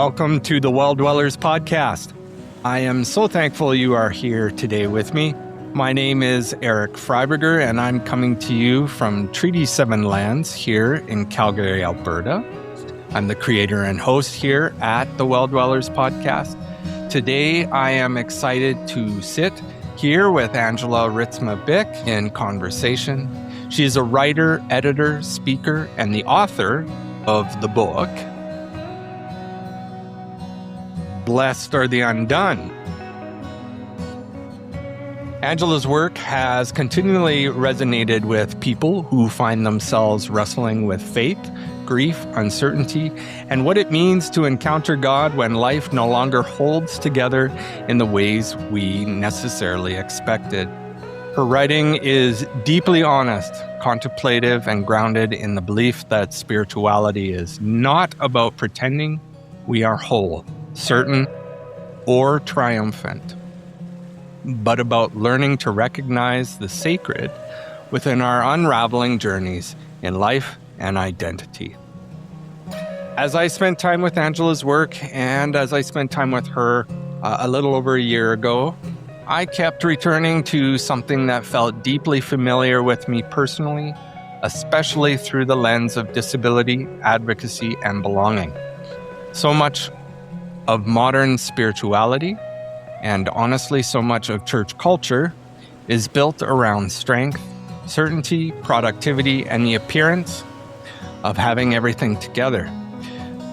Welcome to the Well Dwellers podcast. I am so thankful you are here today with me. My name is Eric Freiberger, and I'm coming to you from Treaty 7 lands here in Calgary, Alberta. I'm the creator and host here at the Well Dwellers podcast. Today, I am excited to sit here with Angela Reitsma Bick in conversation. She is a writer, editor, speaker, and the author of the book, Blessed Are the Undone. Angela's work has continually resonated with people who find themselves wrestling with faith, grief, uncertainty, and what it means to encounter God when life no longer holds together in the ways we necessarily expected. Her writing is deeply honest, contemplative, and grounded in the belief that spirituality is not about pretending we are whole, certain, or triumphant, but about learning to recognize the sacred within our unraveling journeys in life and identity. As I spent time with Angela's work and as I spent time with her a little over a year ago, I kept returning to something that felt deeply familiar with me personally, especially through the lens of disability, advocacy, and belonging. So much of modern spirituality, and honestly so much of church culture, is built around strength, certainty, productivity, and the appearance of having everything together.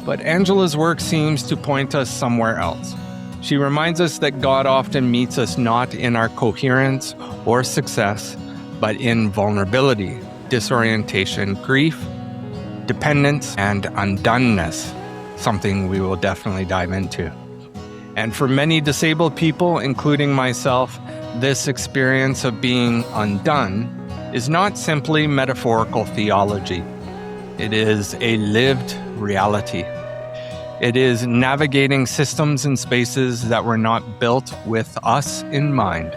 But Angela's work seems to point us somewhere else. She reminds us that God often meets us not in our coherence or success, but in vulnerability, disorientation, grief, dependence, and undoneness, something we will definitely dive into. And for many disabled people, including myself, this experience of being undone is not simply metaphorical theology. It is a lived reality. It is navigating systems and spaces that were not built with us in mind.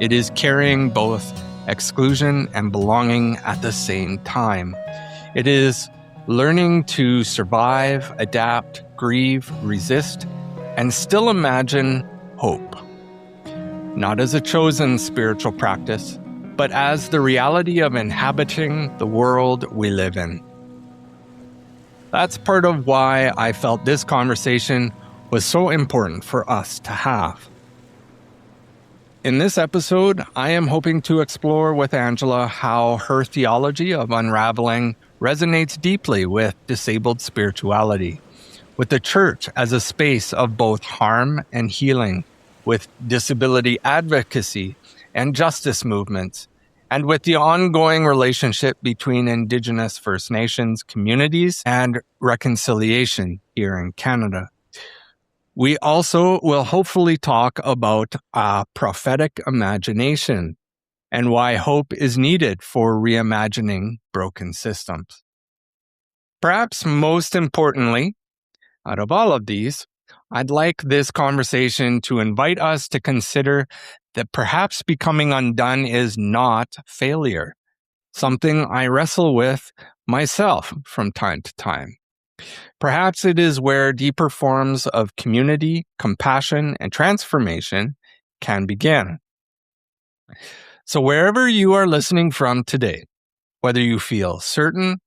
It is carrying both exclusion and belonging at the same time. It is learning to survive, adapt, grieve, resist, and still imagine hope. Not as a chosen spiritual practice, but as the reality of inhabiting the world we live in. That's part of why I felt this conversation was so important for us to have. In this episode, I am hoping to explore with Angela how her theology of unraveling resonates deeply with disabled spirituality, with the church as a space of both harm and healing, with disability advocacy and justice movements, and with the ongoing relationship between Indigenous First Nations communities and reconciliation here in Canada. We also will hopefully talk about a prophetic imagination and why hope is needed for reimagining broken systems. Perhaps most importantly, out of all of these, I'd like this conversation to invite us to consider that perhaps becoming undone is not failure, something I wrestle with myself from time to time. Perhaps it is where deeper forms of community, compassion, and transformation can begin. So wherever you are listening from today, whether you feel certain,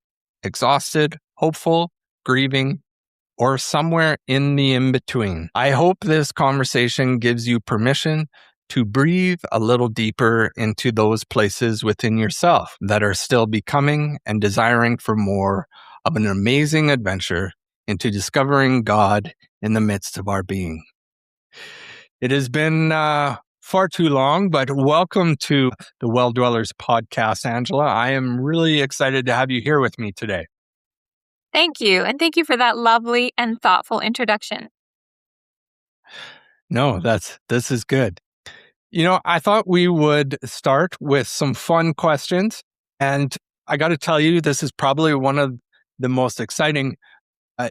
exhausted, hopeful, grieving, or somewhere in the in-between, I hope this conversation gives you permission to breathe a little deeper into those places within yourself that are still becoming and desiring for more of an amazing adventure into discovering God in the midst of our being. It has been far too long, but welcome to the Well Dwellers podcast, Angela. I am really excited to have you here with me today. Thank you. And thank you for that lovely and thoughtful introduction. No, this is good. You know, I thought we would start with some fun questions. And I got to tell you, this is probably one of the most exciting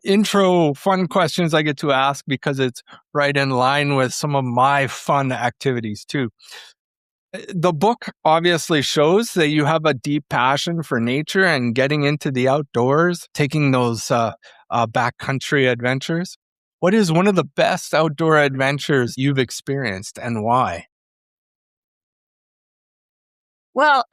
intro fun questions I get to ask because it's right in line with some of my fun activities too. The book obviously shows that you have a deep passion for nature and getting into the outdoors, taking those backcountry adventures. What is one of the best outdoor adventures you've experienced and why? Well,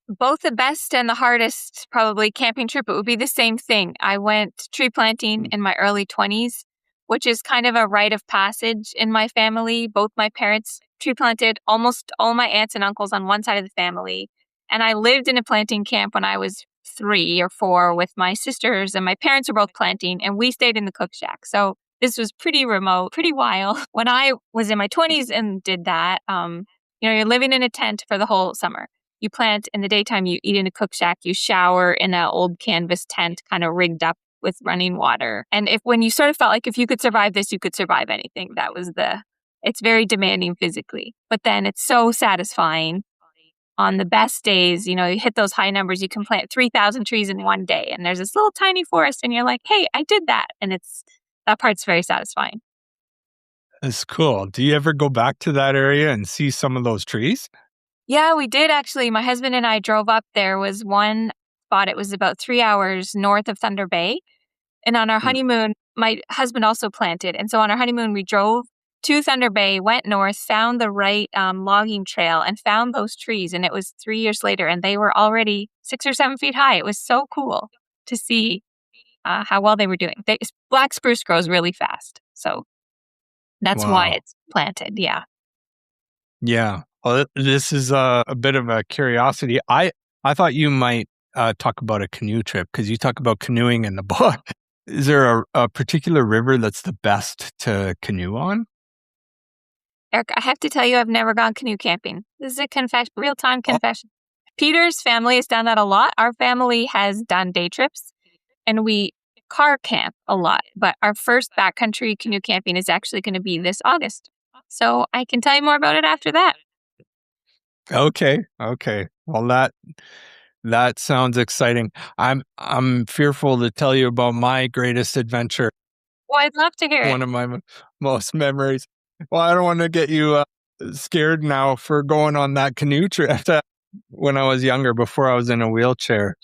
both the best and the hardest probably camping trip, it would be the same thing. I went tree planting in my early 20s, which is kind of a rite of passage in my family. Both my parents tree planted, almost all my aunts and uncles on one side of the family. And I lived in a planting camp when I was 3 or 4 with my sisters, and my parents were both planting, and we stayed in the cook shack. So this was pretty remote, pretty wild. When I was in my 20s and did that, you're living in a tent for the whole summer. You plant in the daytime, you eat in a cook shack, you shower in an old canvas tent kind of rigged up with running water. And when you sort of felt like if you could survive this, you could survive anything. It's very demanding physically, but then it's so satisfying. On the best days, you hit those high numbers, you can plant 3,000 trees in one day and there's this little tiny forest and you're like, hey, I did that. And that part's very satisfying. That's cool. Do you ever go back to that area and see some of those trees? Yeah, we did actually. My husband and I drove up. There was one spot, it was about 3 hours north of Thunder Bay. And on our Mm. honeymoon, my husband also planted. And so on our honeymoon, we drove to Thunder Bay, went north, found the right logging trail, and found those trees. And it was 3 years later, and they were already 6 or 7 feet high. It was so cool to see how well they were doing. Black spruce grows really fast. So that's why Wow. it's planted. Yeah. Yeah. Well, this is a bit of a curiosity. I thought you might talk about a canoe trip because you talk about canoeing in the book. Is there a particular river that's the best to canoe on? Eric, I have to tell you, I've never gone canoe camping. This is a real-time Oh, confession. Peter's family has done that a lot. Our family has done day trips, and we car camp a lot. But our first backcountry canoe camping is actually going to be this August. So I can tell you more about it after that. okay. Okay. Well, that sounds exciting. I'm fearful to tell you about my greatest adventure. Well, I'd love to hear it. One of my most memories. Well, I don't want to get you scared now for going on that canoe trip. When I was younger, before I was in a wheelchair,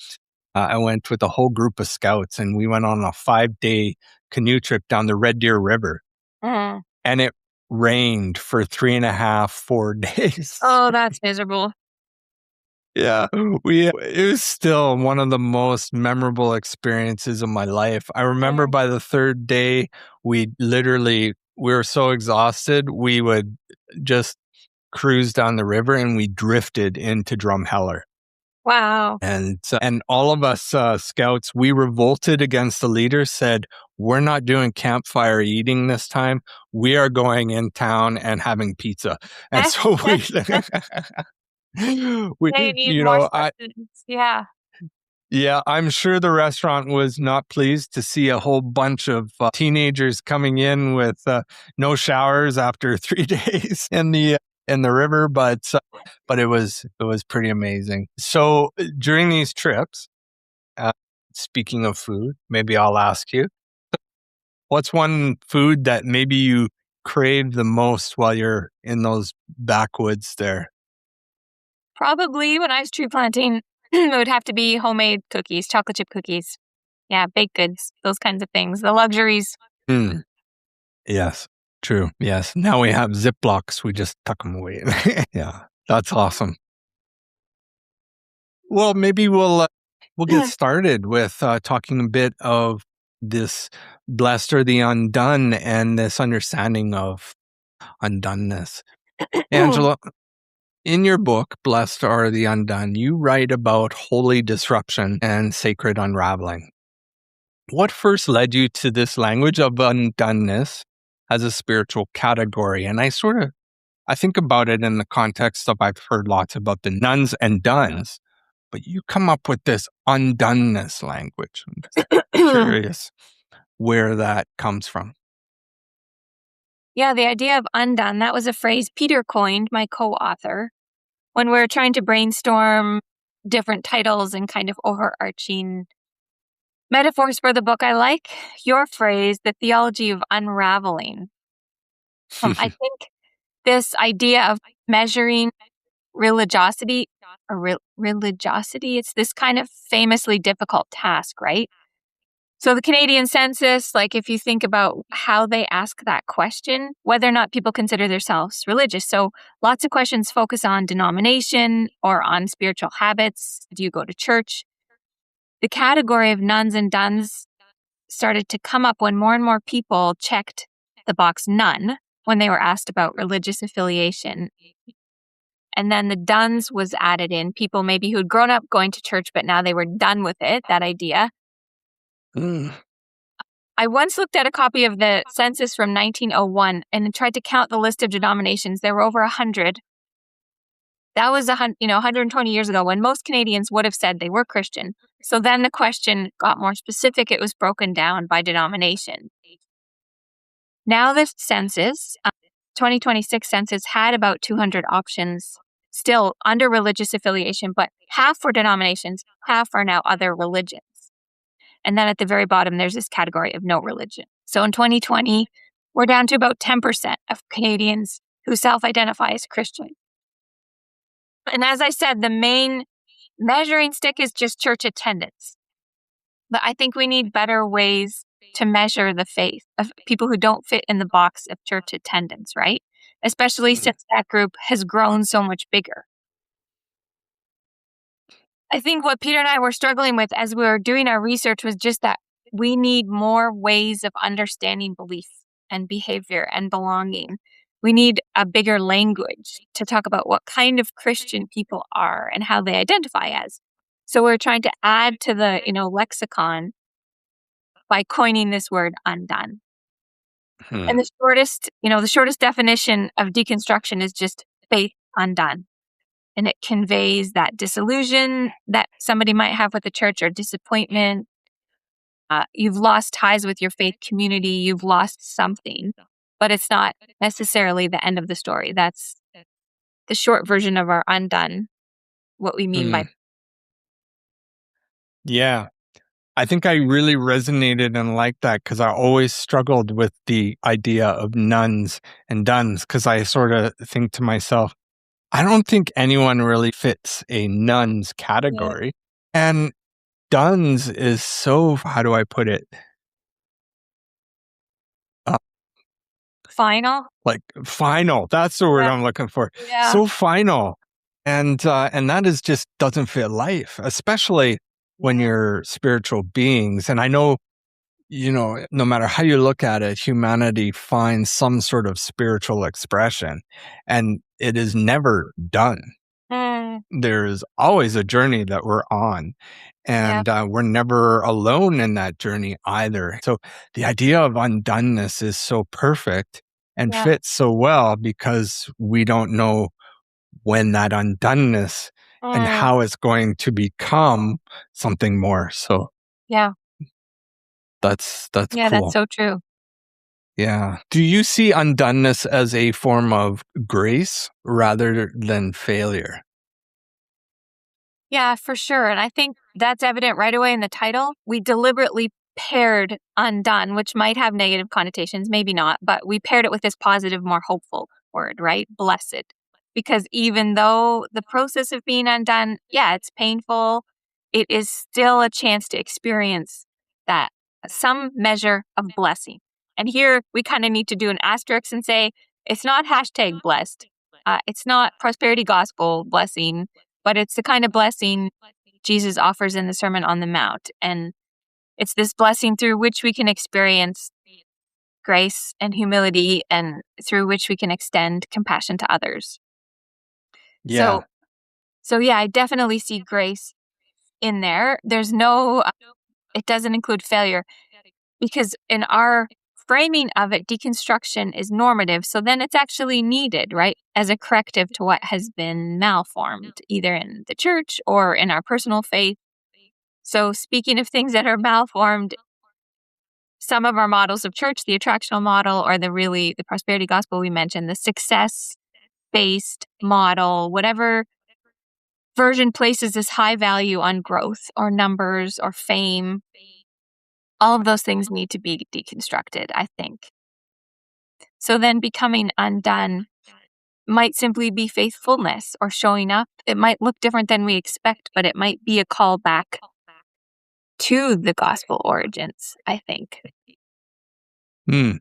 I went with a whole group of scouts and we went on a 5-day canoe trip down the Red Deer River. Mhm. And it rained for 3.5, 4 days. Oh, that's miserable. Yeah, it was still one of the most memorable experiences of my life. I remember by the third day, we were so exhausted, we would just cruise down the river and we drifted into Drumheller. Wow. And all of us scouts, we revolted against the leaders, said, we're not doing campfire eating this time. We are going in town and having pizza. And so They need more sustenance. Yeah. Yeah, I'm sure the restaurant was not pleased to see a whole bunch of teenagers coming in with no showers after 3 days in the river, but it was pretty amazing. So during these trips, uh, speaking of food, maybe I'll ask you, what's one food that maybe you crave the most while you're in those backwoods there? Probably when I was tree planting, it would have to be homemade cookies, chocolate chip cookies. Yeah, baked goods, those kinds of things, the luxuries. Mm, yes, true. Yes. Now we have Ziplocs. We just tuck them away. Yeah, that's awesome. Well, maybe we'll get started with talking a bit of this blessed or the undone and this understanding of undoneness. Angela, in your book, Blessed Are the Undone, you write about holy disruption and sacred unraveling. What first led you to this language of undoneness as a spiritual category? And I think about it in the context of I've heard lots about the nuns and duns, but you come up with this undoneness language. I'm just curious where that comes from. Yeah, the idea of undone, that was a phrase Peter coined, my co-author, when we were trying to brainstorm different titles and kind of overarching metaphors for the book. I like your phrase, the theology of unraveling. I think this idea of measuring religiosity or religiosity, it's this kind of famously difficult task, right? So the Canadian census, like if you think about how they ask that question, whether or not people consider themselves religious. So lots of questions focus on denomination or on spiritual habits. Do you go to church? The category of nuns and duns started to come up when more and more people checked the box nun when they were asked about religious affiliation. And then the duns was added in, people maybe who'd grown up going to church, but now they were done with it, that idea. Mm. I once looked at a copy of the census from 1901 and tried to count the list of denominations. There were over 100. That was 120 years ago when most Canadians would have said they were Christian. So then the question got more specific. It was broken down by denomination. Now the census, 2026 census, had about 200 options still under religious affiliation, but half were denominations, half are now other religions. And then at the very bottom, there's this category of no religion. So in 2020, we're down to about 10% of Canadians who self-identify as Christian. And as I said, the main measuring stick is just church attendance. But I think we need better ways to measure the faith of people who don't fit in the box of church attendance, right? Especially since that group has grown so much bigger. I think what Peter and I were struggling with as we were doing our research was just that we need more ways of understanding belief and behavior and belonging. We need a bigger language to talk about what kind of Christian people are and how they identify as. So we're trying to add to the, lexicon by coining this word undone. And the shortest definition of deconstruction is just faith undone. And it conveys that disillusion that somebody might have with the church or disappointment. You've lost ties with your faith community. You've lost something, but it's not necessarily the end of the story. That's the short version of our undone, what we mean by. Yeah. I think I really resonated and liked that because I always struggled with the idea of nuns and duns because I sort of think to myself, I don't think anyone really fits a nun's category. Yeah. And duns is so, how do I put it? Final? Like final. That's the word I'm looking for. Yeah. So final. And that is just doesn't fit life, especially when you're spiritual beings. And I know, no matter how you look at it, humanity finds some sort of spiritual expression and it is never done. There's always a journey that we're on and we're never alone in that journey either. So the idea of undoneness is so perfect and fits so well because we don't know when that undoneness and how it's going to become something more. So that's cool. That's so true. Yeah. Do you see undoneness as a form of grace rather than failure? Yeah, for sure. And I think that's evident right away in the title. We deliberately paired undone, which might have negative connotations, maybe not, but we paired it with this positive, more hopeful word, right? Blessed. Because even though the process of being undone, it's painful, it is still a chance to experience that some measure of blessing. And here we kind of need to do an asterisk and say, it's not hashtag blessed. It's not prosperity gospel blessing, but it's the kind of blessing Jesus offers in the Sermon on the Mount. And it's this blessing through which we can experience grace and humility and through which we can extend compassion to others. Yeah. So I definitely see grace in there. There's it doesn't include failure because in our framing of it, deconstruction is normative. So then it's actually needed, right? As a corrective to what has been malformed, either in the church or in our personal faith. So speaking of things that are malformed, some of our models of church, the attractional model or the prosperity gospel we mentioned, the success-based model, whatever version places this high value on growth or numbers or fame, all of those things need to be deconstructed, I think. So then becoming undone might simply be faithfulness or showing up. It might look different than we expect, but it might be a call back to the gospel origins, I think. Hmm.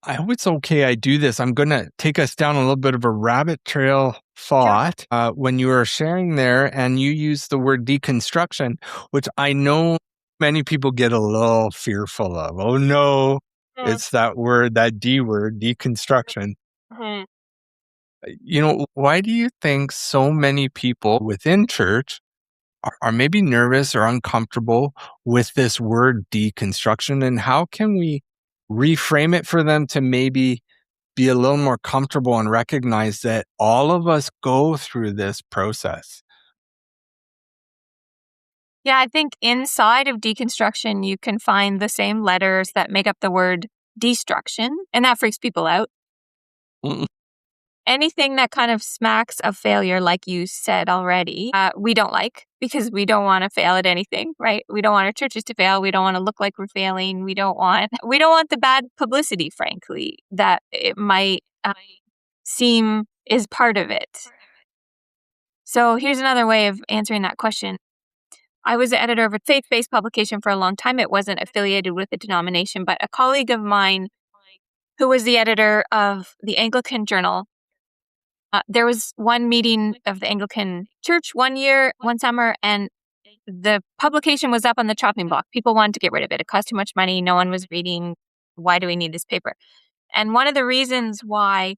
I hope it's okay I do this. I'm going to take us down a little bit of a rabbit trail thought. When you were sharing there and you used the word deconstruction, which I know many people get a little fearful of. Oh, no, it's that word, that D word, deconstruction. Mhm. Why do you think so many people within church are maybe nervous or uncomfortable with this word deconstruction? And how can we reframe it for them to maybe be a little more comfortable and recognize that all of us go through this process? Yeah, I think inside of deconstruction, you can find the same letters that make up the word destruction, and that freaks people out. Mm. Anything that kind of smacks of failure, like you said already, we don't like because we don't want to fail at anything, right? We don't want our churches to fail. We don't want to look like we're failing. We don't want the bad publicity, frankly, that it might seem is part of it. So here's another way of answering that question. I was the editor of a faith-based publication for a long time. It wasn't affiliated with a denomination, but a colleague of mine who was the editor of the Anglican Journal, there was one meeting of the Anglican Church one summer, and the publication was up on the chopping block. People wanted to get rid of it. It cost too much money. No one was reading. Why do we need this paper? And one of the reasons why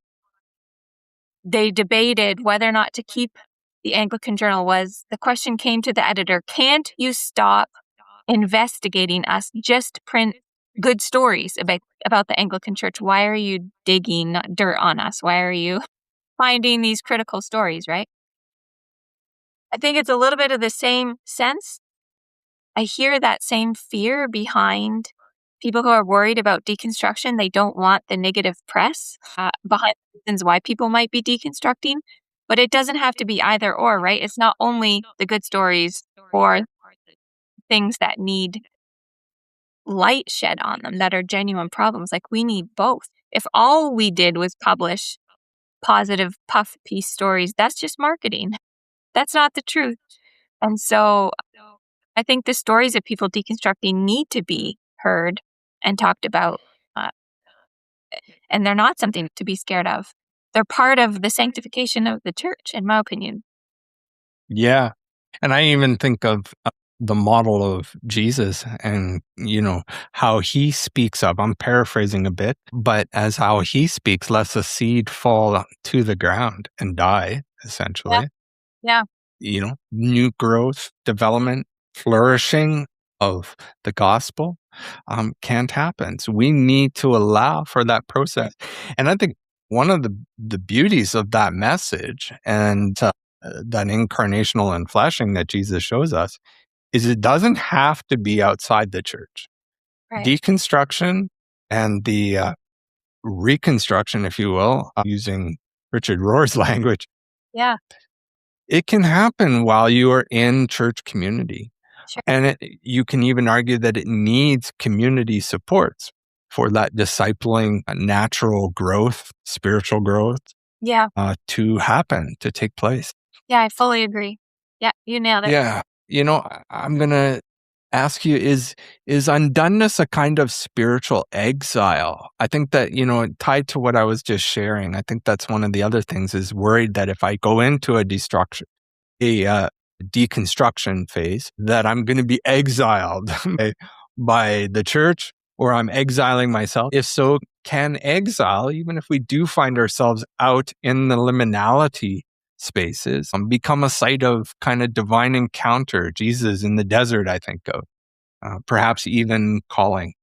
they debated whether or not to keep the Anglican Journal was the question came to the editor, can't you stop investigating us? Just print good stories about the Anglican Church. Why are you digging dirt on us? Why are you finding these critical stories, right? I think it's a little bit of the same sense. I hear that same fear behind people who are worried about deconstruction. They don't want the negative press behind reasons why people might be deconstructing. But it doesn't have to be either or, right? It's not only the good stories or things that need light shed on them that are genuine problems. Like, we need both. If all we did was publish positive puff piece stories, that's just marketing. That's not the truth. And so I think the stories of people deconstructing need to be heard and talked about. And they're not something to be scared of. They're part of the sanctification of the church, in my opinion. Yeah. And I even think of the model of Jesus and, how he speaks of, I'm paraphrasing a bit, but as how he speaks, lets a seed fall to the ground and die, essentially. Yeah. New growth, development, flourishing of the gospel can't happen. So we need to allow for that process. And I think one of the beauties of that message and that incarnational and fleshing that Jesus shows us is it doesn't have to be outside the church. Right. Deconstruction and the reconstruction, if you will, using Richard Rohr's language. Yeah. It can happen while you are in church community. Sure. And you can even argue that it needs community supports for that discipling, natural growth, spiritual growth to happen, to take place. Yeah, I fully agree. Yeah, you nailed it. Yeah. I'm going to ask you, is undoneness a kind of spiritual exile? I think that, tied to what I was just sharing, I think that's one of the other things is worried that if I go into a deconstruction phase, that I'm going to be exiled by the church, or I'm exiling myself. If so, can exile, even if we do find ourselves out in the liminality spaces, become a site of kind of divine encounter? Jesus in the desert, I think of, perhaps even calling.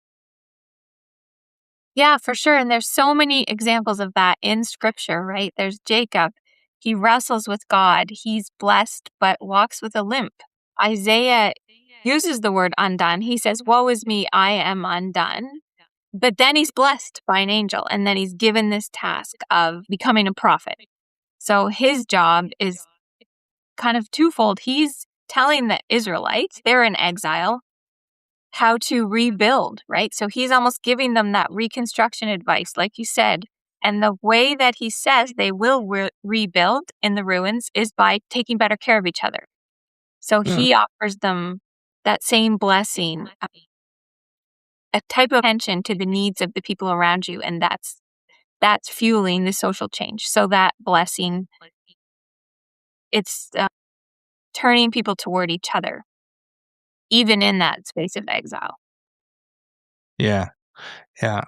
Yeah, for sure. And there's so many examples of that in scripture, right? There's Jacob. He wrestles with God. He's blessed, but walks with a limp. Isaiah uses the word undone. He says, woe is me, I am undone. But then he's blessed by an angel, and then he's given this task of becoming a prophet. So his job is kind of twofold. He's telling the Israelites, they're in exile, how to rebuild, right? So he's almost giving them that reconstruction advice, like you said. And the way that he says they will rebuild in the ruins is by taking better care of each other. So he offers them that same blessing, a type of attention to the needs of the people around you, and that's fueling the social change. So that blessing, it's turning people toward each other, even in that space of exile. Yeah. Yeah.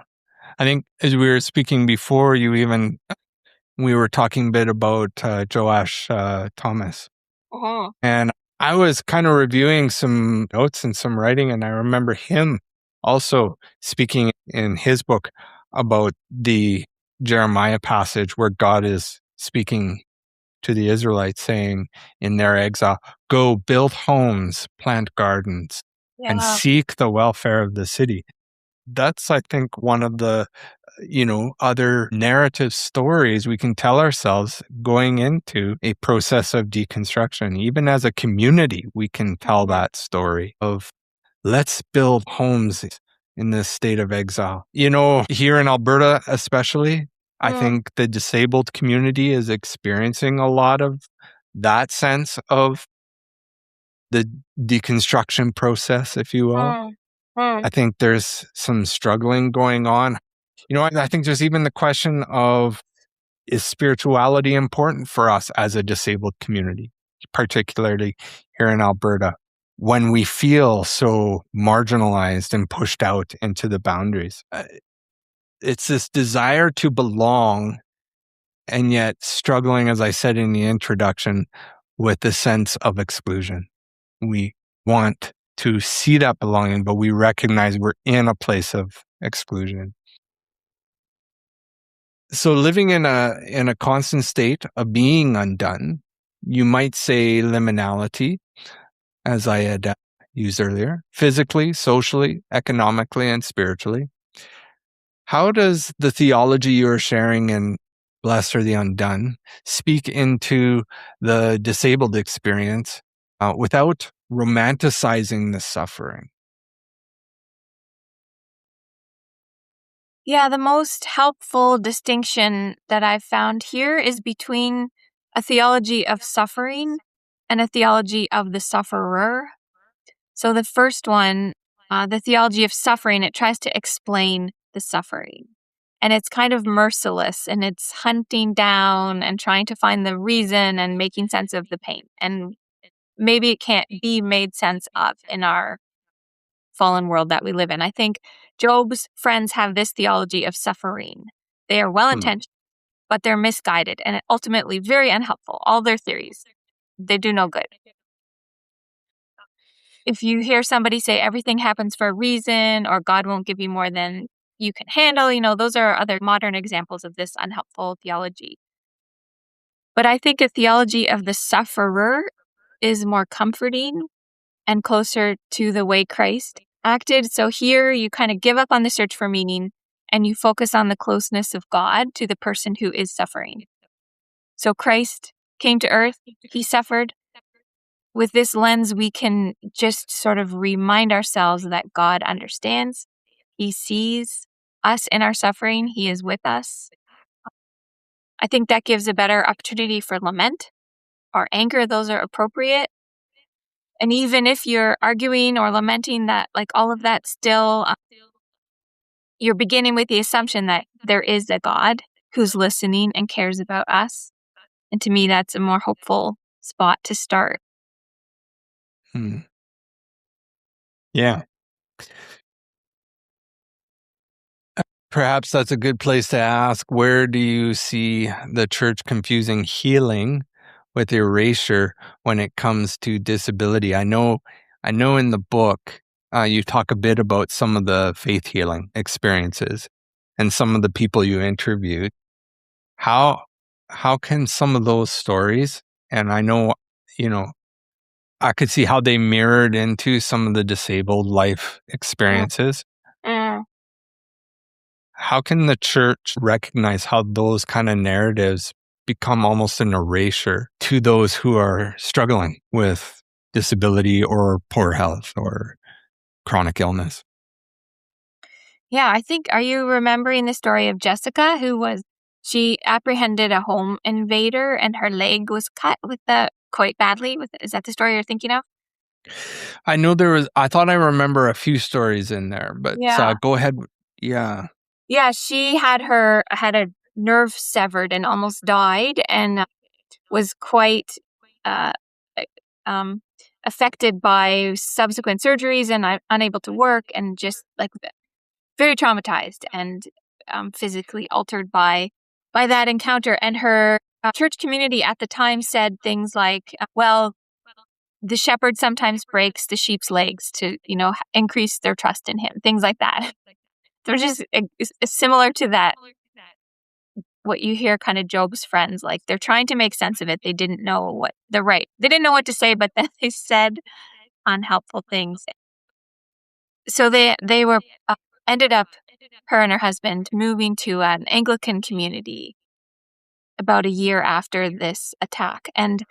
I think as we were speaking before, we were talking a bit about Joash Thomas. Uh-huh. And I was kind of reviewing some notes and some writing, and I remember him also speaking in his book about the Jeremiah passage where God is speaking to the Israelites, saying in their exile, go build homes, plant gardens, and Yeah. seek the welfare of the city. That's, I think, one of the other narrative stories we can tell ourselves going into a process of deconstruction. Even as a community, we can tell that story of let's build homes in this state of exile. Here in Alberta, especially, I think the disabled community is experiencing a lot of that sense of the deconstruction process, if you will. I think there's some struggling going on. I think there's even the question of, is spirituality important for us as a disabled community, particularly here in Alberta, when we feel so marginalized and pushed out into the boundaries? It's this desire to belong, and yet struggling, as I said in the introduction, with the sense of exclusion. We want to see that belonging, but we recognize we're in a place of exclusion. So living in a constant state of being undone, you might say liminality, as I had used earlier, physically, socially, economically, and spiritually. How does the theology you're sharing in Blessed are the Undone speak into the disabled experience without romanticizing the suffering? Yeah, the most helpful distinction that I've found here is between a theology of suffering and a theology of the sufferer. So the first one, the theology of suffering, it tries to explain the suffering. And it's kind of merciless, and it's hunting down and trying to find the reason and making sense of the pain. And maybe it can't be made sense of in our fallen world that we live in. I think Job's friends have this theology of suffering. They are well-intentioned, but they're misguided and ultimately very unhelpful. All their theories, they do no good. If you hear somebody say everything happens for a reason or God won't give you more than you can handle, those are other modern examples of this unhelpful theology. But I think a theology of the sufferer is more comforting and closer to the way Christ acted. So here you kind of give up on the search for meaning and you focus on the closeness of God to the person who is suffering. So Christ came to earth, he suffered. With this lens, we can just sort of remind ourselves that God understands. He sees us in our suffering. He is with us. I think that gives a better opportunity for lament or anger. Those are appropriate. And even if you're arguing or lamenting, that like all of that still, you're beginning with the assumption that there is a God who's listening and cares about us. And to me, that's a more hopeful spot to start. Yeah. Perhaps that's a good place to ask, where do you see the church confusing healing with erasure when it comes to disability? I know in the book, you talk a bit about some of the faith healing experiences and some of the people you interviewed. How can some of those stories, and I know, I could see how they mirrored into some of the disabled life experiences. How can the church recognize how those kind of narratives become almost an erasure to those who are struggling with disability or poor health or chronic illness? Yeah, I think, are you remembering the story of Jessica, she apprehended a home invader and her leg was cut quite badly? Is that the story you're thinking of? I know I thought I remember a few stories in there, but Yeah. go ahead. Yeah. Yeah, she had a nerve severed and almost died, and was quite uh, um, affected by subsequent surgeries and unable to work, and just like very traumatized and physically altered by that encounter. And her church community at the time said things like, "Well, the shepherd sometimes breaks the sheep's legs to, increase their trust in him." Things like that. They're just similar to that. What you hear kind of Job's friends, like they're trying to make sense of it. They didn't know they didn't know what to say, but then they said unhelpful things. So they were ended up, her and her husband, moving to an Anglican community about a year after this attack. And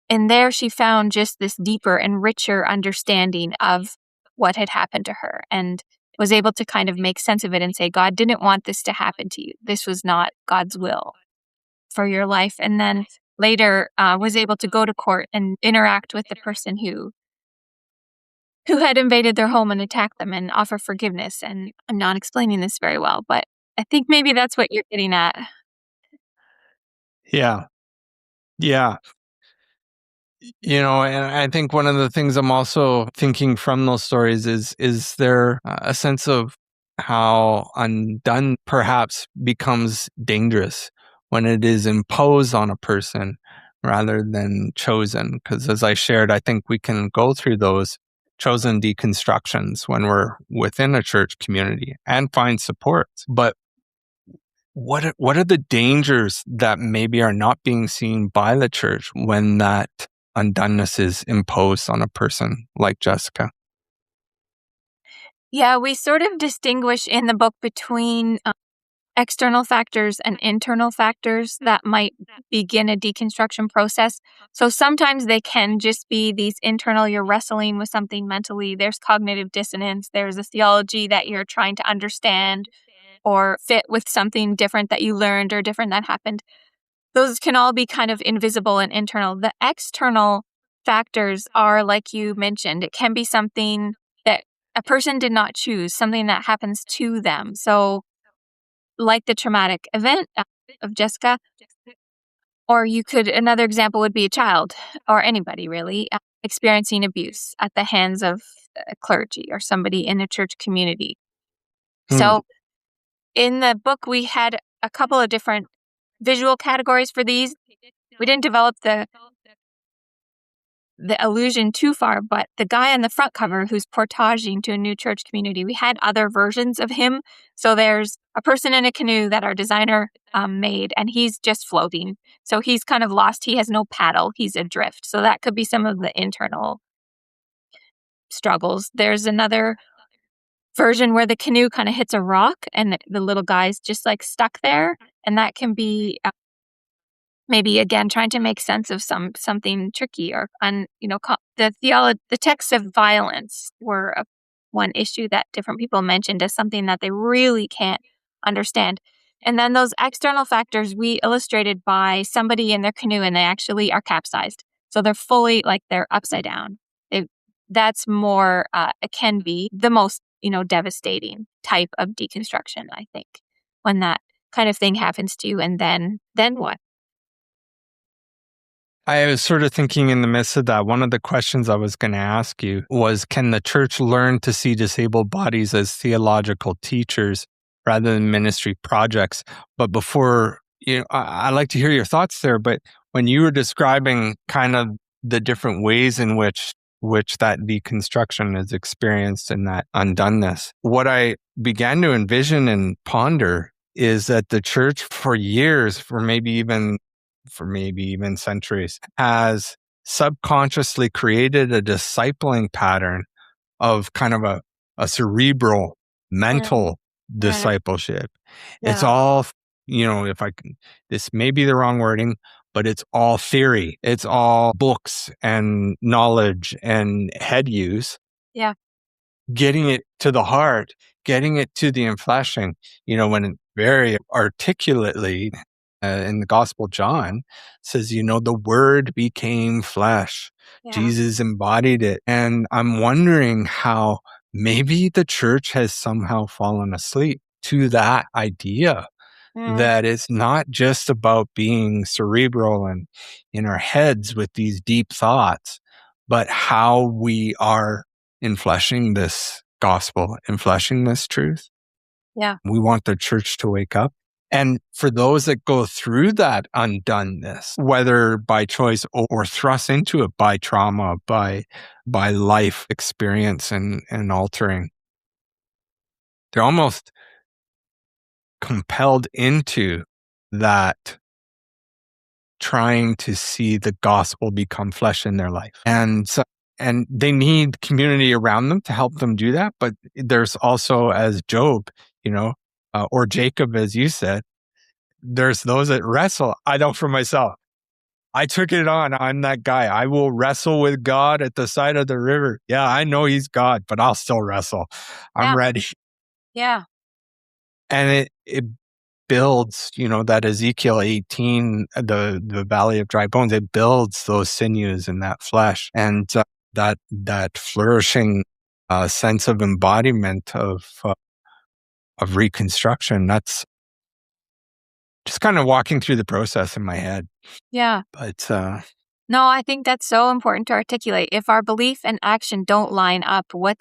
in there, she found just this deeper and richer understanding of what had happened to her, and was able to kind of make sense of it and say, God didn't want this to happen to you. This was not God's will for your life. And then later was able to go to court and interact with the person who had invaded their home and attacked them, and offer forgiveness. And I'm not explaining this very well, but I think maybe that's what you're getting at. Yeah. Yeah. And I think one of the things I'm also thinking from those stories is there a sense of how undone perhaps becomes dangerous when it is imposed on a person rather than chosen. Because as I shared, I think we can go through those chosen deconstructions when we're within a church community and find support. But what are the dangers that maybe are not being seen by the church when that undoneness is imposed on a person like Jessica? Yeah, we sort of distinguish in the book between external factors and internal factors that might begin a deconstruction process. So sometimes they can just be these internal, you're wrestling with something mentally, there's cognitive dissonance, there's a theology that you're trying to understand or fit with something different that you learned or different that happened. Those can all be kind of invisible and internal. The external factors are, like you mentioned, it can be something that a person did not choose, something that happens to them. So, like the traumatic event of Jessica, or another example would be a child or anybody really experiencing abuse at the hands of a clergy or somebody in a church community. So, in the book, we had a couple of different visual categories for these. We didn't develop the illusion too far, but the guy on the front cover who's portaging to a new church community, we had other versions of him. So there's a person in a canoe that our designer made, and he's just floating. So he's kind of lost. He has no paddle. He's adrift. So that could be some of the internal struggles. There's another version where the canoe kind of hits a rock and the little guy's just like stuck there. And that can be maybe again trying to make sense of something tricky, or the texts of violence were one issue that different people mentioned as something that they really can't understand. And then those external factors we illustrated by somebody in their canoe, and they actually are capsized, so they're fully, like, they're upside down. That's more it can be the most devastating type of deconstruction, I think, when that kind of thing happens to you. And then what? I was sort of thinking in the midst of that, one of the questions I was going to ask you was, can the church learn to see disabled bodies as theological teachers rather than ministry projects? But before, I like to hear your thoughts there, but when you were describing kind of the different ways in which that deconstruction is experienced and that undoneness, what I began to envision and ponder is that the church for years, for maybe even centuries, has subconsciously created a discipling pattern of kind of a cerebral, mental discipleship. Yeah. It's all, if I can, this may be the wrong wording, but it's all theory. It's all books and knowledge and head use. Yeah. Getting it to the heart, getting it to the enfleshing, when very articulately in the Gospel John says, the Word became flesh. Yeah. Jesus embodied it. And I'm wondering how maybe the church has somehow fallen asleep to that idea that it's not just about being cerebral and in our heads with these deep thoughts, but how we are enfleshing this gospel, enfleshing this truth. Yeah. We want the church to wake up. And for those that go through that undoneness, whether by choice or thrust into it by trauma, by life experience and altering, they're almost compelled into that, trying to see the gospel become flesh in their life. And they need community around them to help them do that. But there's also, as Job, or Jacob, as you said, there's those that wrestle. I know for myself, I took it on. I'm that guy. I will wrestle with God at the side of the river. Yeah, I know he's God, but I'll still wrestle. I'm ready. Yeah. And it builds, that Ezekiel 18, the valley of dry bones, it builds those sinews and that flesh and that flourishing sense of embodiment of reconstruction. That's just kind of walking through the process in my head. Yeah. But no, I think that's so important to articulate. If our belief and action don't line up, what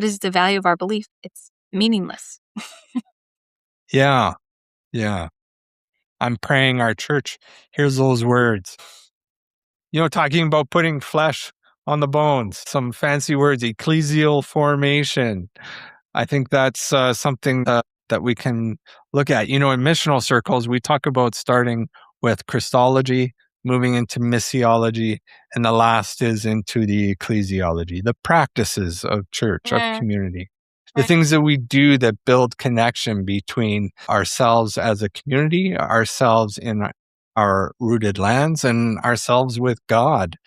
is the value of our belief? It's meaningless. Yeah. I'm praying our church hears those words. Talking about putting flesh on the bones, some fancy words, ecclesial formation. I think that's something that we can look at. In missional circles, we talk about starting with Christology, moving into missiology, and the last is into the ecclesiology, the practices of church, of community. The things that we do that build connection between ourselves as a community, ourselves in our rooted lands, and ourselves with God.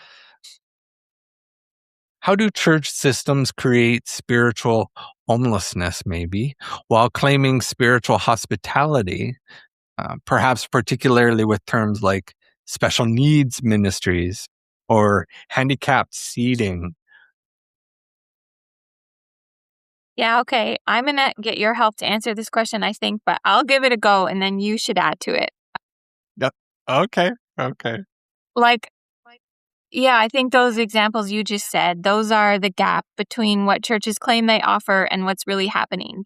How do church systems create spiritual homelessness, maybe, while claiming spiritual hospitality, perhaps particularly with terms like special needs ministries or handicapped seating? Yeah, okay. I'm going to get your help to answer this question, I think, but I'll give it a go and then you should add to it. Yep. Okay. Yeah, I think those examples you just said, those are the gap between what churches claim they offer and what's really happening.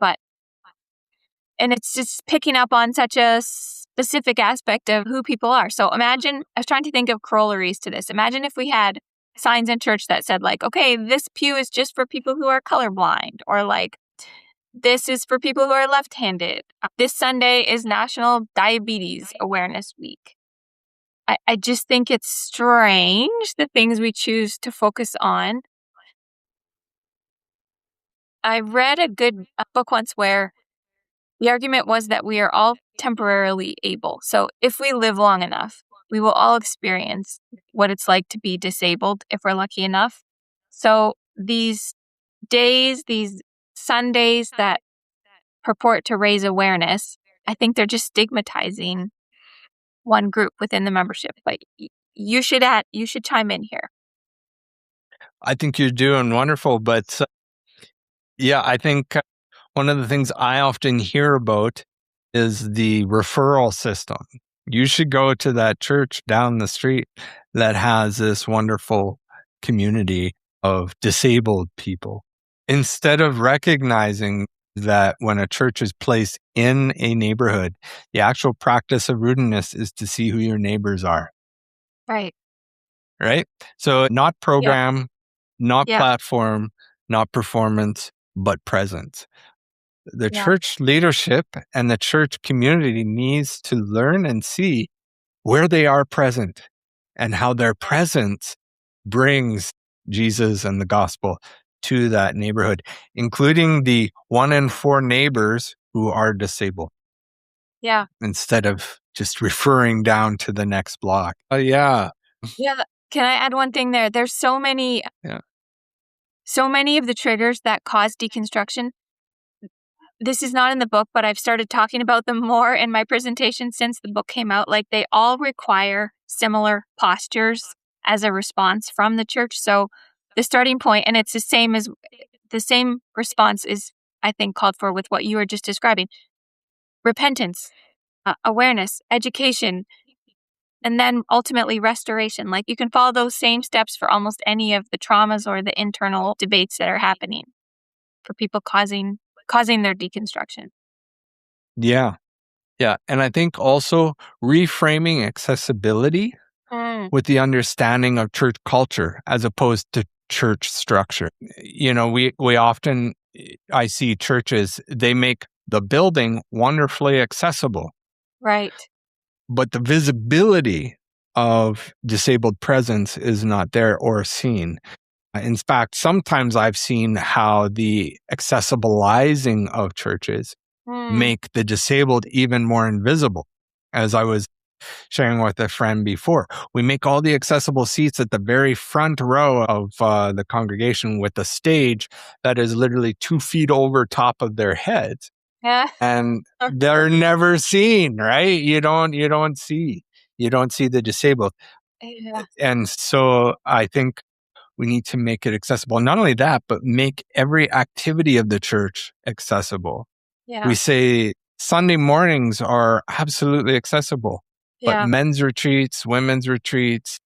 And it's just picking up on such a specific aspect of who people are. So imagine, I was trying to think of corollaries to this. Imagine if we had signs in church that said okay, this pew is just for people who are colorblind, or this is for people who are left-handed. This Sunday is National Diabetes Awareness Week. I just think it's strange the things we choose to focus on. I read a book once where the argument was that we are all temporarily able. So if we live long enough, we will all experience what it's like to be disabled if we're lucky enough. So these days, these Sundays that purport to raise awareness, I think they're just stigmatizing one group within the membership. But you should chime in here. I think you're doing wonderful, but I think one of the things I often hear about is the referral system. You should go to that church down the street that has this wonderful community of disabled people. Instead of recognizing that when a church is placed in a neighborhood, the actual practice of rootedness is to see who your neighbors are. Right. So not program, not platform, not performance, but presence. The church leadership and the church community needs to learn and see where they are present and how their presence brings Jesus and the gospel to that neighborhood, including the 1 in 4 neighbors who are disabled. Yeah. Instead of just referring down to the next block. Yeah. Can I add one thing there? There's so many of the triggers that cause deconstruction. this is not in the book, but I've started talking about them more in my presentation since the book came out. Like, they all require similar postures as a response from the church. So the starting point, and it's the same response is, I think, called for with what you were just describing: repentance, awareness, education, and then ultimately restoration. Like, you can follow those same steps for almost any of the traumas or the internal debates that are happening for people causing their deconstruction. Yeah. Yeah. And I think also reframing accessibility with the understanding of church culture as opposed to church structure. We often, I see churches, they make the building wonderfully accessible, Right. but the visibility of disabled presence is not there or seen. In fact, sometimes I've seen how the accessibilizing of churches make the disabled even more invisible. As I was sharing with a friend before, we make all the accessible seats at the very front row of the congregation with a stage that is literally 2 feet over top of their heads. Yeah. And they're never seen, right? You don't see the disabled. Yeah. And so I think we need to make it accessible. Not only that, but make every activity of the church accessible. Yeah. We say Sunday mornings are absolutely accessible, but Yeah. men's retreats, women's retreats,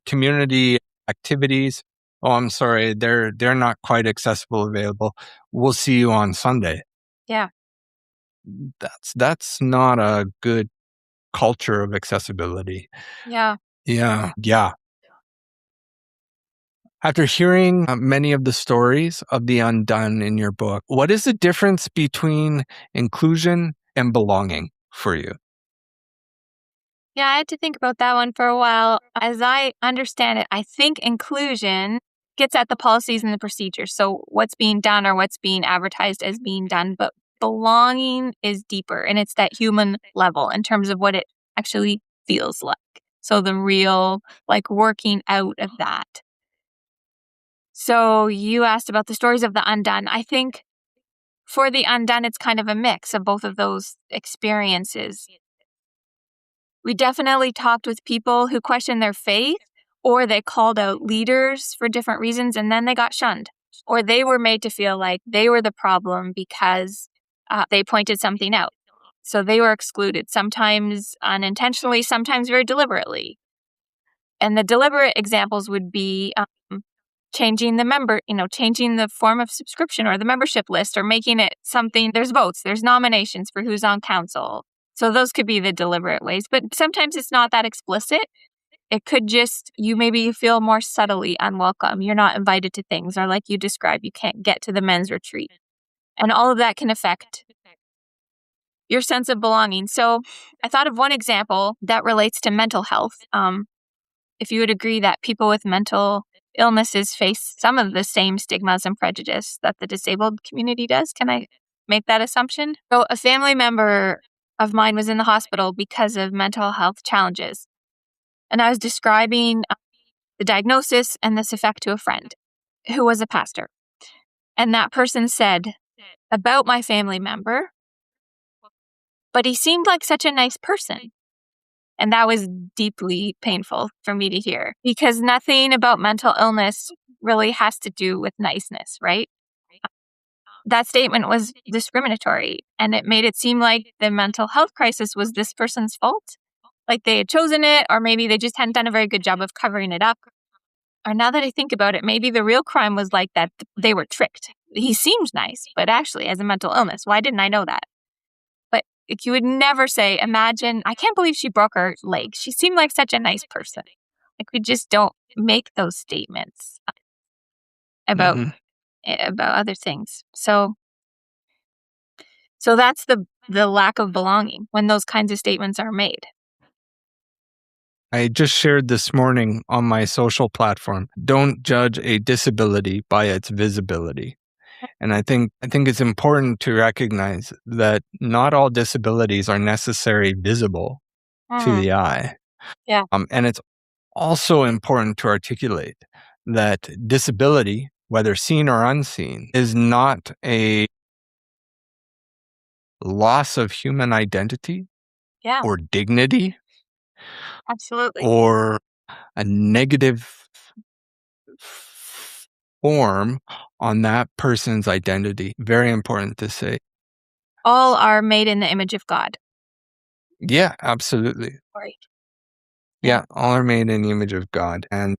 community activities, oh, I'm sorry, they're not quite accessible, available. We'll see you on Sunday. Yeah. That's not a good culture of accessibility. Yeah. Yeah. After hearing many of the stories of the undone in your book, what is the difference between inclusion and belonging for you? Yeah, I had to think about that one for a while. As I understand it, I think inclusion gets at the policies and the procedures. So what's being done or what's being advertised as being done. But belonging is deeper, and it's that human level in terms of what it actually feels like. So the real, like, working out of that. So you asked about the stories of the undone. I think for the undone, it's kind of a mix of both of those experiences. We definitely talked with people who questioned their faith, or they called out leaders for different reasons, and then they got shunned, or they were made to feel like they were the problem because they pointed something out. So they were excluded, sometimes unintentionally, sometimes very deliberately. And the deliberate examples would be changing changing the form of subscription or the membership list, or making it something, there's votes, there's nominations for who's on council. So those could be the deliberate ways, but sometimes it's not that explicit. It could just, you feel more subtly unwelcome. You're not invited to things, or like you described, you can't get to the men's retreat. And all of that can affect your sense of belonging. So I thought of one example that relates to mental health. If you would agree that people with mental illnesses face some of the same stigmas and prejudice that the disabled community does. Can I make that assumption? So a family member of mine was in the hospital because of mental health challenges. And I was describing the diagnosis and this effect to a friend who was a pastor. And that person said about my family member, but he seemed like such a nice person. And that was deeply painful for me to hear, because nothing about mental illness really has to do with niceness, right? That statement was discriminatory, and it made it seem like the mental health crisis was this person's fault. Like they had chosen it, or maybe they just hadn't done a very good job of covering it up. Or now that I think about it, maybe the real crime was like that they were tricked. He seemed nice, but actually has a mental illness. Why didn't I know that? But you would never say, imagine, I can't believe she broke her leg. She seemed like such a nice person. Like, we just don't make those statements about other things. So that's the lack of belonging when those kinds of statements are made. I just shared this morning on my social platform, don't judge a disability by its visibility. And I think it's important to recognize that not all disabilities are necessarily visible to the eye. Yeah. And it's also important to articulate that disability, whether seen or unseen, is not a loss of human identity Yeah, or dignity absolutely. or a negative form on that person's identity. Very important to say. All are made in the image of God. Yeah, absolutely. Right. Yeah, all are made in the image of God. And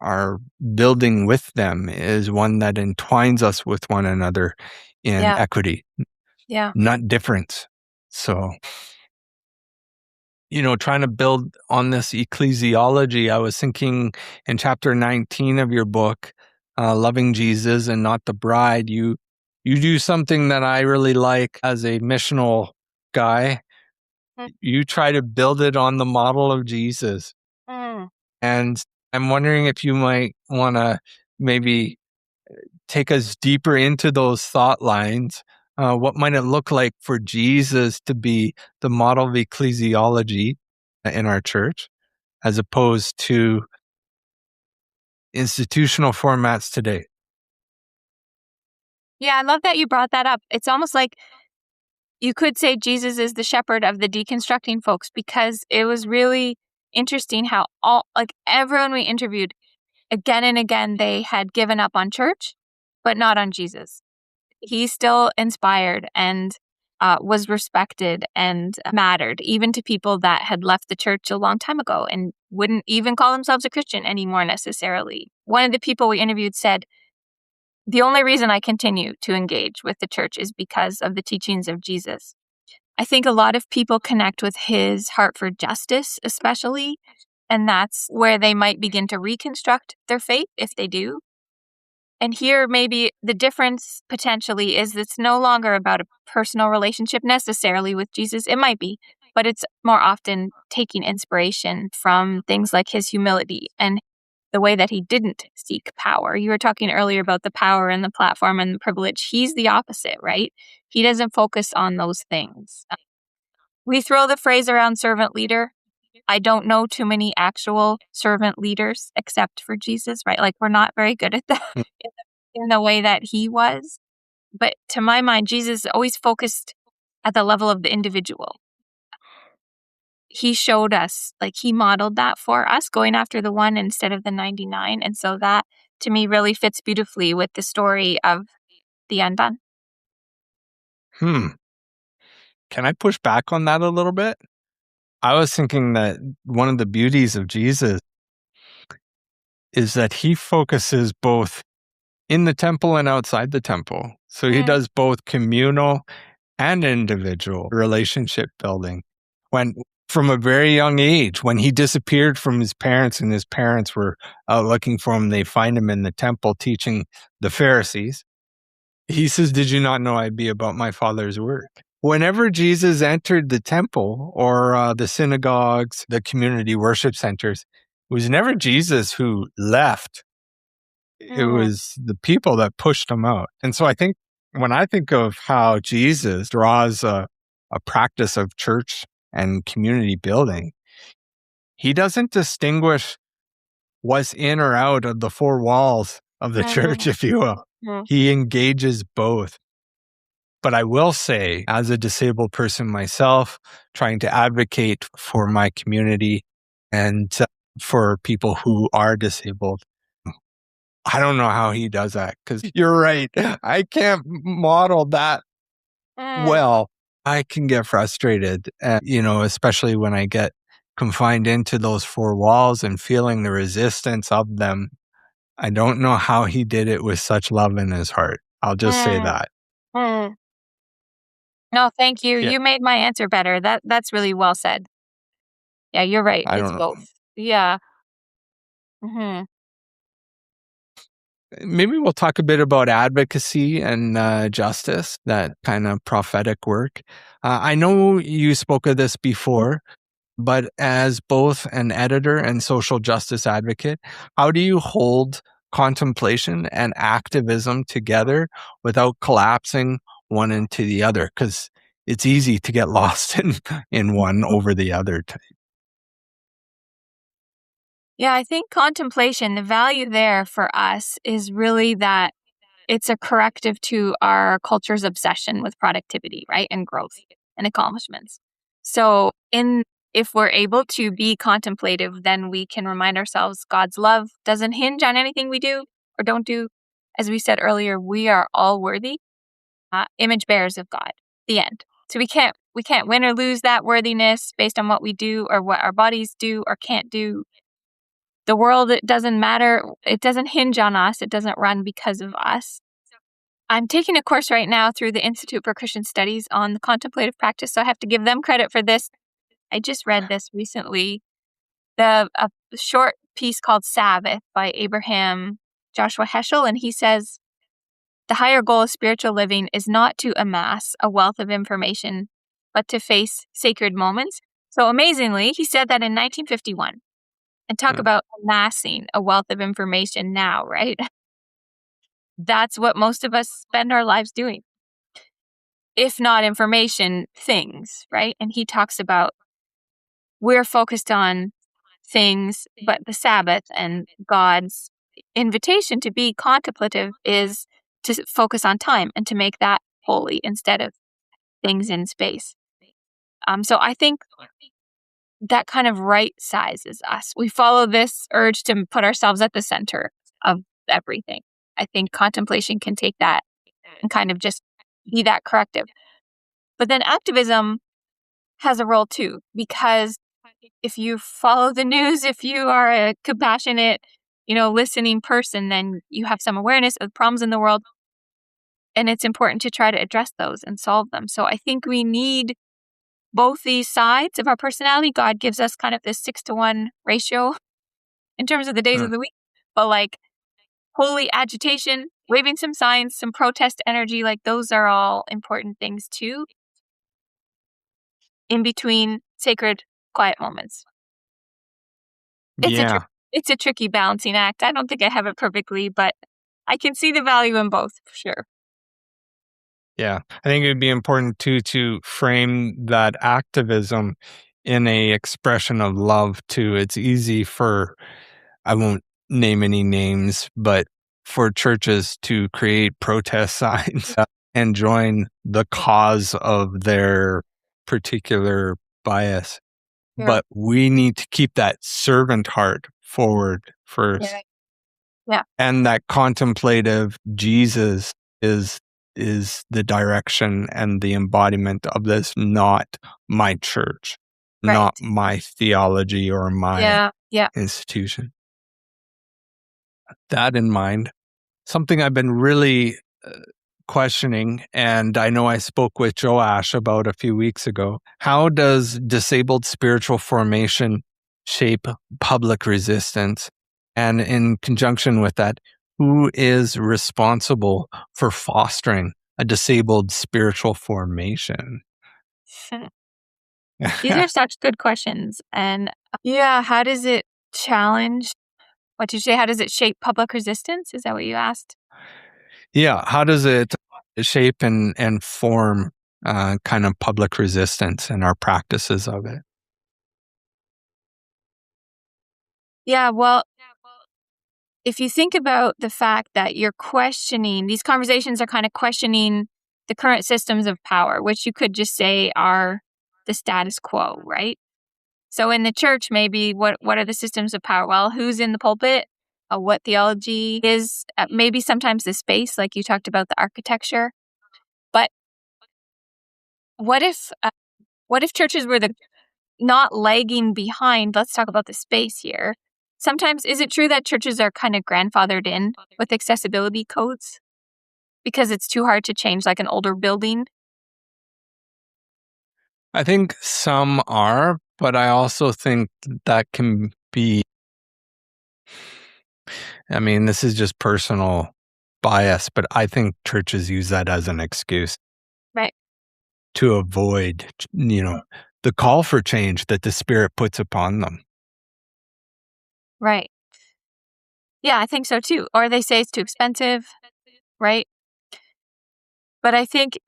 our building with them is one that entwines us with one another in Yeah. equity, Yeah. not difference. So, trying to build on this ecclesiology, I was thinking in chapter 19 of your book, Loving Jesus and Not the Bride, you do something that I really like as a missional guy. Mm. You try to build it on the model of Jesus. Mm. And I'm wondering if you might want to maybe take us deeper into those thought lines. What might it look like for Jesus to be the model of ecclesiology in our church, as opposed to institutional formats today? Yeah, I love that you brought that up. It's almost like you could say Jesus is the shepherd of the deconstructing folks, because it was really interesting how everyone we interviewed, again and again, they had given up on church, but not on Jesus. He still inspired and was respected and mattered, even to people that had left the church a long time ago and wouldn't even call themselves a Christian anymore necessarily. One of the people we interviewed said, "The only reason I continue to engage with the church is because of the teachings of Jesus." I think a lot of people connect with his heart for justice, especially, and that's where they might begin to reconstruct their faith if they do. And here, maybe the difference potentially is it's no longer about a personal relationship necessarily with Jesus. It might be, but it's more often taking inspiration from things like his humility and the way that he didn't seek power. You were talking earlier about the power and the platform and the privilege. He's the opposite, right? He doesn't focus on those things. We throw the phrase around servant leader. I don't know too many actual servant leaders except for Jesus, right? Like, we're not very good at that in the way that he was. But to my mind, Jesus always focused at the level of the individual. He showed us, like, he modeled that for us, going after the one instead of the 99. And so that, to me, really fits beautifully with the story of the undone. Can I push back on that a little bit? I was thinking that one of the beauties of Jesus is that he focuses both in the temple and outside the temple. So he does both communal and individual relationship building. When from a very young age, when he disappeared from his parents and his parents were out looking for him, they find him in the temple teaching the Pharisees. He says, "Did you not know I'd be about my Father's work?" Whenever Jesus entered the temple or the synagogues, the community worship centers, it was never Jesus who left. It was the people that pushed him out. And so I think when I think of how Jesus draws a practice of church and community building, he doesn't distinguish what's in or out of the four walls of the church, if you will. He engages both. But I will say, as a disabled person myself, trying to advocate for my community and for people who are disabled, I don't know how he does that, because you're right. I can't model that well. I can get frustrated, especially when I get confined into those four walls and feeling the resistance of them. I don't know how he did it with such love in his heart. I'll just say that. No, thank you. Yeah, You made my answer better. That's really well said. Yeah, you're right. I It's don't know. both. Yeah. Hmm. Maybe we'll talk a bit about advocacy and justice, that kind of prophetic work. I know you spoke of this before, but as both an editor and social justice advocate, how do you hold contemplation and activism together without collapsing one into the other? Because it's easy to get lost in one over the other. Yeah, I think contemplation, the value there for us is really that it's a corrective to our culture's obsession with productivity, right? And growth and accomplishments. So if we're able to be contemplative, then we can remind ourselves God's love doesn't hinge on anything we do or don't do. As we said earlier, we are all worthy, image bearers of God. The end. So we can't win or lose that worthiness based on what we do or what our bodies do or can't do. The world, it doesn't matter. It doesn't hinge on us. It doesn't run because of us. I'm taking a course right now through the Institute for Christian Studies on the contemplative practice, so I have to give them credit for this. I just read this recently, a short piece called Sabbath by Abraham Joshua Heschel, and he says, the higher goal of spiritual living is not to amass a wealth of information, but to face sacred moments. So amazingly, he said that in 1951. And talk about amassing a wealth of information now, right? That's what most of us spend our lives doing. If not information, things, right? And he talks about we're focused on things, but the Sabbath and God's invitation to be contemplative is to focus on time and to make that holy instead of things in space. So I think that kind of right sizes us. We follow this urge to put ourselves at the center of everything. I think contemplation can take that and kind of just be that corrective. But then activism has a role too, because if you follow the news, if you are a compassionate, listening person, then you have some awareness of problems in the world. And it's important to try to address those and solve them. So I think we need both these sides of our personality. God gives us kind of this 6-to-1 ratio in terms of the days of the week. But like holy agitation, waving some signs, some protest energy, like those are all important things too. In between sacred, quiet moments. It's a tricky balancing act. I don't think I have it perfectly, but I can see the value in both for sure. Yeah, I think it would be important too to frame that activism in a expression of love too. It's easy for, I won't name any names, but for churches to create protest signs and join the cause of their particular bias. Yeah. But we need to keep that servant heart forward first. Yeah. And that contemplative Jesus is the direction and the embodiment of this, not my church, not my theology or my institution. That in mind, something I've been really questioning, and I know I spoke with Joash about a few weeks ago. How does disabled spiritual formation shape public resistance? And in conjunction with that, who is responsible for fostering a disabled spiritual formation? These are such good questions. And how does it challenge? What did you say? How does it shape public resistance? Is that what you asked? Yeah. How does it shape and form kind of public resistance and our practices of it? Yeah, well, if you think about the fact that you're questioning, these conversations are kind of questioning the current systems of power, which you could just say are the status quo, right? So in the church, maybe what are the systems of power? Well, who's in the pulpit? What theology is? Maybe sometimes the space, like you talked about the architecture. But what if churches were not lagging behind? Let's talk about the space here. Sometimes, is it true that churches are kind of grandfathered in with accessibility codes because it's too hard to change like an older building? I think some are, but I also think that can be, I mean, this is just personal bias, but I think churches use that as an excuse. Right. To avoid, the call for change that the Spirit puts upon them. Right. Yeah, I think so too. Or they say it's too expensive, right? But I think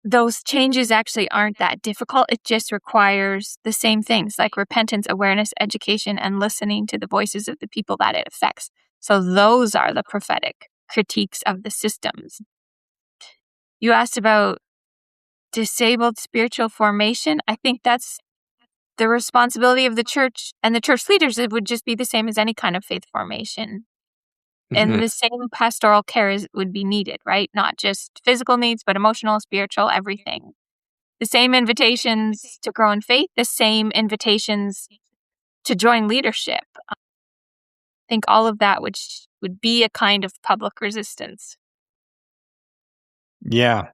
those changes actually aren't that difficult. It just requires the same things like repentance, awareness, education, and listening to the voices of the people that it affects. So those are the prophetic critiques of the systems. You asked about disabled spiritual formation. I think that's the responsibility of the church and the church leaders. It would just be the same as any kind of faith formation. And the same pastoral care would be needed, right? Not just physical needs, but emotional, spiritual, everything. The same invitations to grow in faith, the same invitations to join leadership. I think all of that would be a kind of public resistance. Yeah.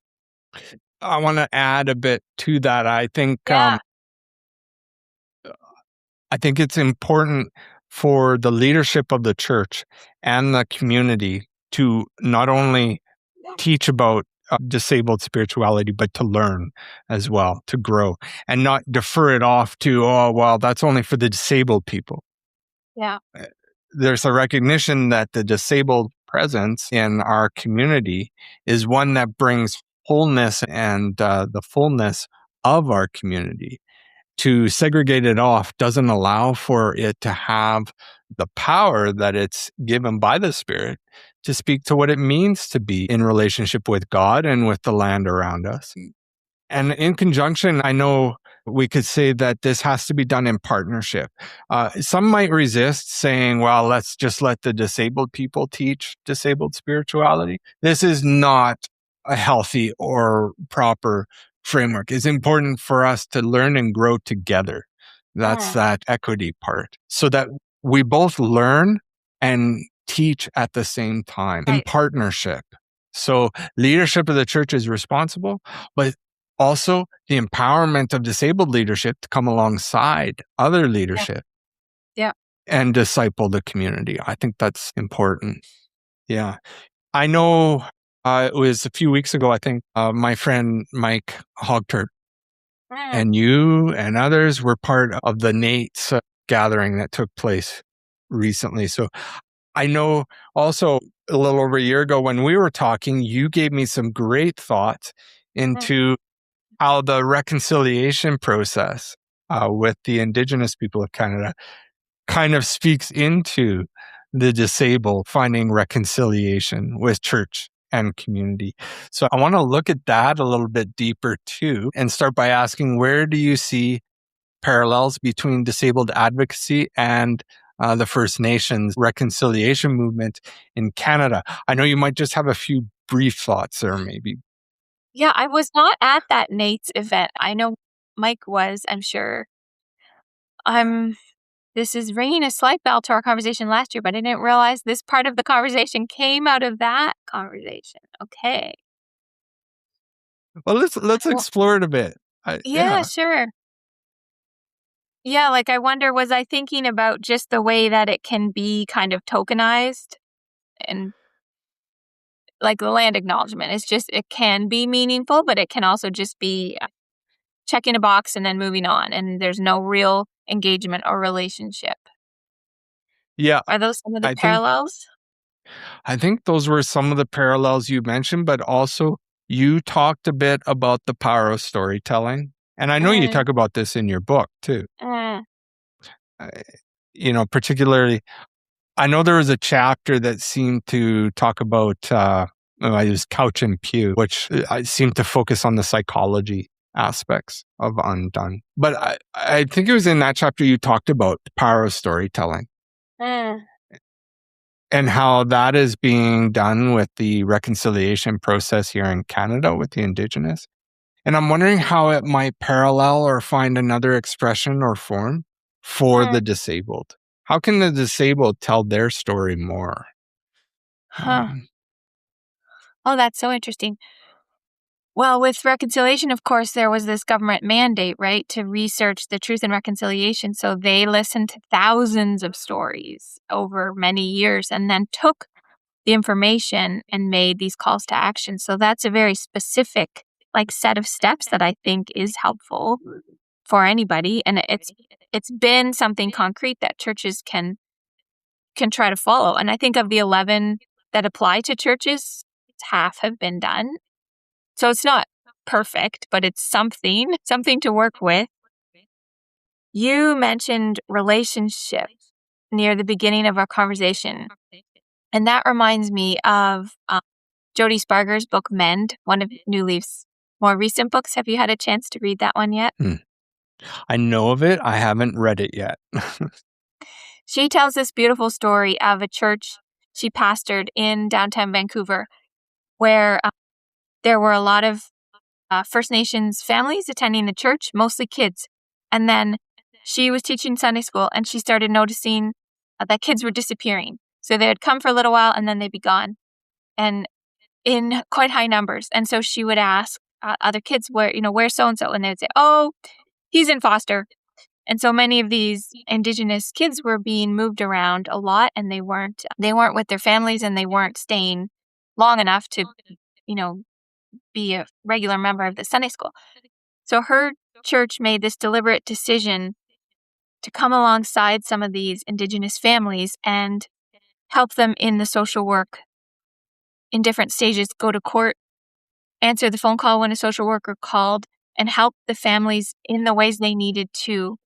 I want to add a bit to that. I think it's important for the leadership of the church and the community to not only teach about disabled spirituality, but to learn as well, to grow, and not defer it off to, oh, well, that's only for the disabled people. Yeah. There's a recognition that the disabled presence in our community is one that brings wholeness and the fullness of our community. To segregate it off doesn't allow for it to have the power that it's given by the Spirit to speak to what it means to be in relationship with God and with the land around us. And in conjunction, I know we could say that this has to be done in partnership. Some might resist saying, well, let's just let the disabled people teach disabled spirituality. This is not a healthy or proper framework. It's important for us to learn and grow together. That's that equity part, so that we both learn and teach at the same time in partnership. So leadership of the church is responsible, but also the empowerment of disabled leadership to come alongside other leadership and disciple the community. I think that's important. Yeah. I know it was a few weeks ago, I think my friend Mike Hogtert and you and others were part of the Nate's gathering that took place recently. So I know also a little over a year ago when we were talking, you gave me some great thoughts into how the reconciliation process with the Indigenous people of Canada kind of speaks into the disabled finding reconciliation with church and community. So I want to look at that a little bit deeper too, and start by asking, where do you see parallels between disabled advocacy and the First Nations reconciliation movement in Canada? I know you might just have a few brief thoughts there, maybe. Yeah, I was not at that Nate's event. I know Mike was, I'm sure. This is ringing a slight bell to our conversation last year, but I didn't realize this part of the conversation came out of that conversation. Okay. Well, let's explore it a bit. Yeah, sure. Yeah, like I wonder, was I thinking about just the way that it can be kind of tokenized, and like the land acknowledgement, it can be meaningful, but it can also just be checking a box and then moving on, and there's no real engagement or relationship. Yeah. Are those some of the parallels? I think those were some of the parallels you mentioned, but also you talked a bit about the power of storytelling. And I know you talk about this in your book too. Particularly, I know there was a chapter that seemed to talk about, I use couch and pew, which I seemed to focus on the psychology aspects of Undone. But I think it was in that chapter you talked about the power of storytelling. And how that is being done with the reconciliation process here in Canada with the Indigenous. And I'm wondering how it might parallel or find another expression or form for the disabled. How can the disabled tell their story more? Oh, that's so interesting. Well, with reconciliation, of course, there was this government mandate, right, to research the truth and reconciliation. So they listened to thousands of stories over many years and then took the information and made these calls to action. So that's a very specific set of steps that I think is helpful for anybody. And it's been something concrete that churches can try to follow. And I think of the 11 that apply to churches, half have been done. So it's not perfect, but it's something to work with. You mentioned relationship near the beginning of our conversation. And that reminds me of Jody Sparger's book, Mend, one of New Leaf's more recent books. Have you had a chance to read that one yet? I know of it. I haven't read it yet. She tells this beautiful story of a church she pastored in downtown Vancouver where there were a lot of First Nations families attending the church, mostly kids. And then she was teaching Sunday school and she started noticing that kids were disappearing. So they would come for a little while and then they'd be gone, and in quite high numbers. And so she would ask other kids, where's so-and-so? And they would say, oh, he's in foster. And so many of these Indigenous kids were being moved around a lot, and they weren't with their families, and they weren't staying long enough to, be a regular member of the Sunday school. So her church made this deliberate decision to come alongside some of these Indigenous families and help them in the social work in different stages, go to court, answer the phone call when a social worker called, and help the families in the ways they needed to,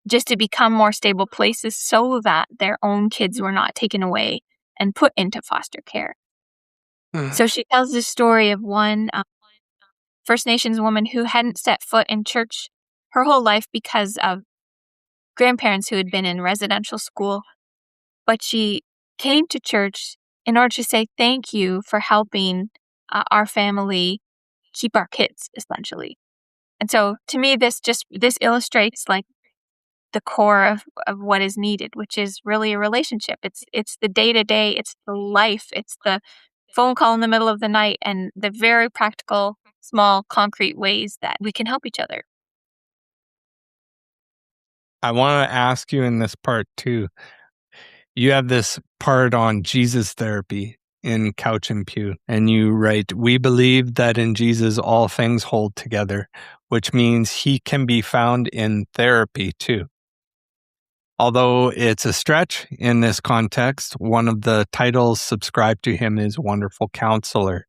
just to become more stable places so that their own kids were not taken away and put into foster care. So she tells the story of one First Nations woman who hadn't set foot in church her whole life because of grandparents who had been in residential school. But she came to church in order to say thank you for helping our family keep our kids, essentially. And so to me, this illustrates like the core of what is needed, which is really a relationship. It's the day-to-day, it's the life, it's the phone call in the middle of the night, and the very practical, small, concrete ways that we can help each other. I want to ask you in this part too. You have this part on Jesus therapy in Couch and Pew, and you write, "We believe that in Jesus all things hold together," which means he can be found in therapy too. Although it's a stretch in this context, one of the titles subscribed to him is Wonderful Counselor.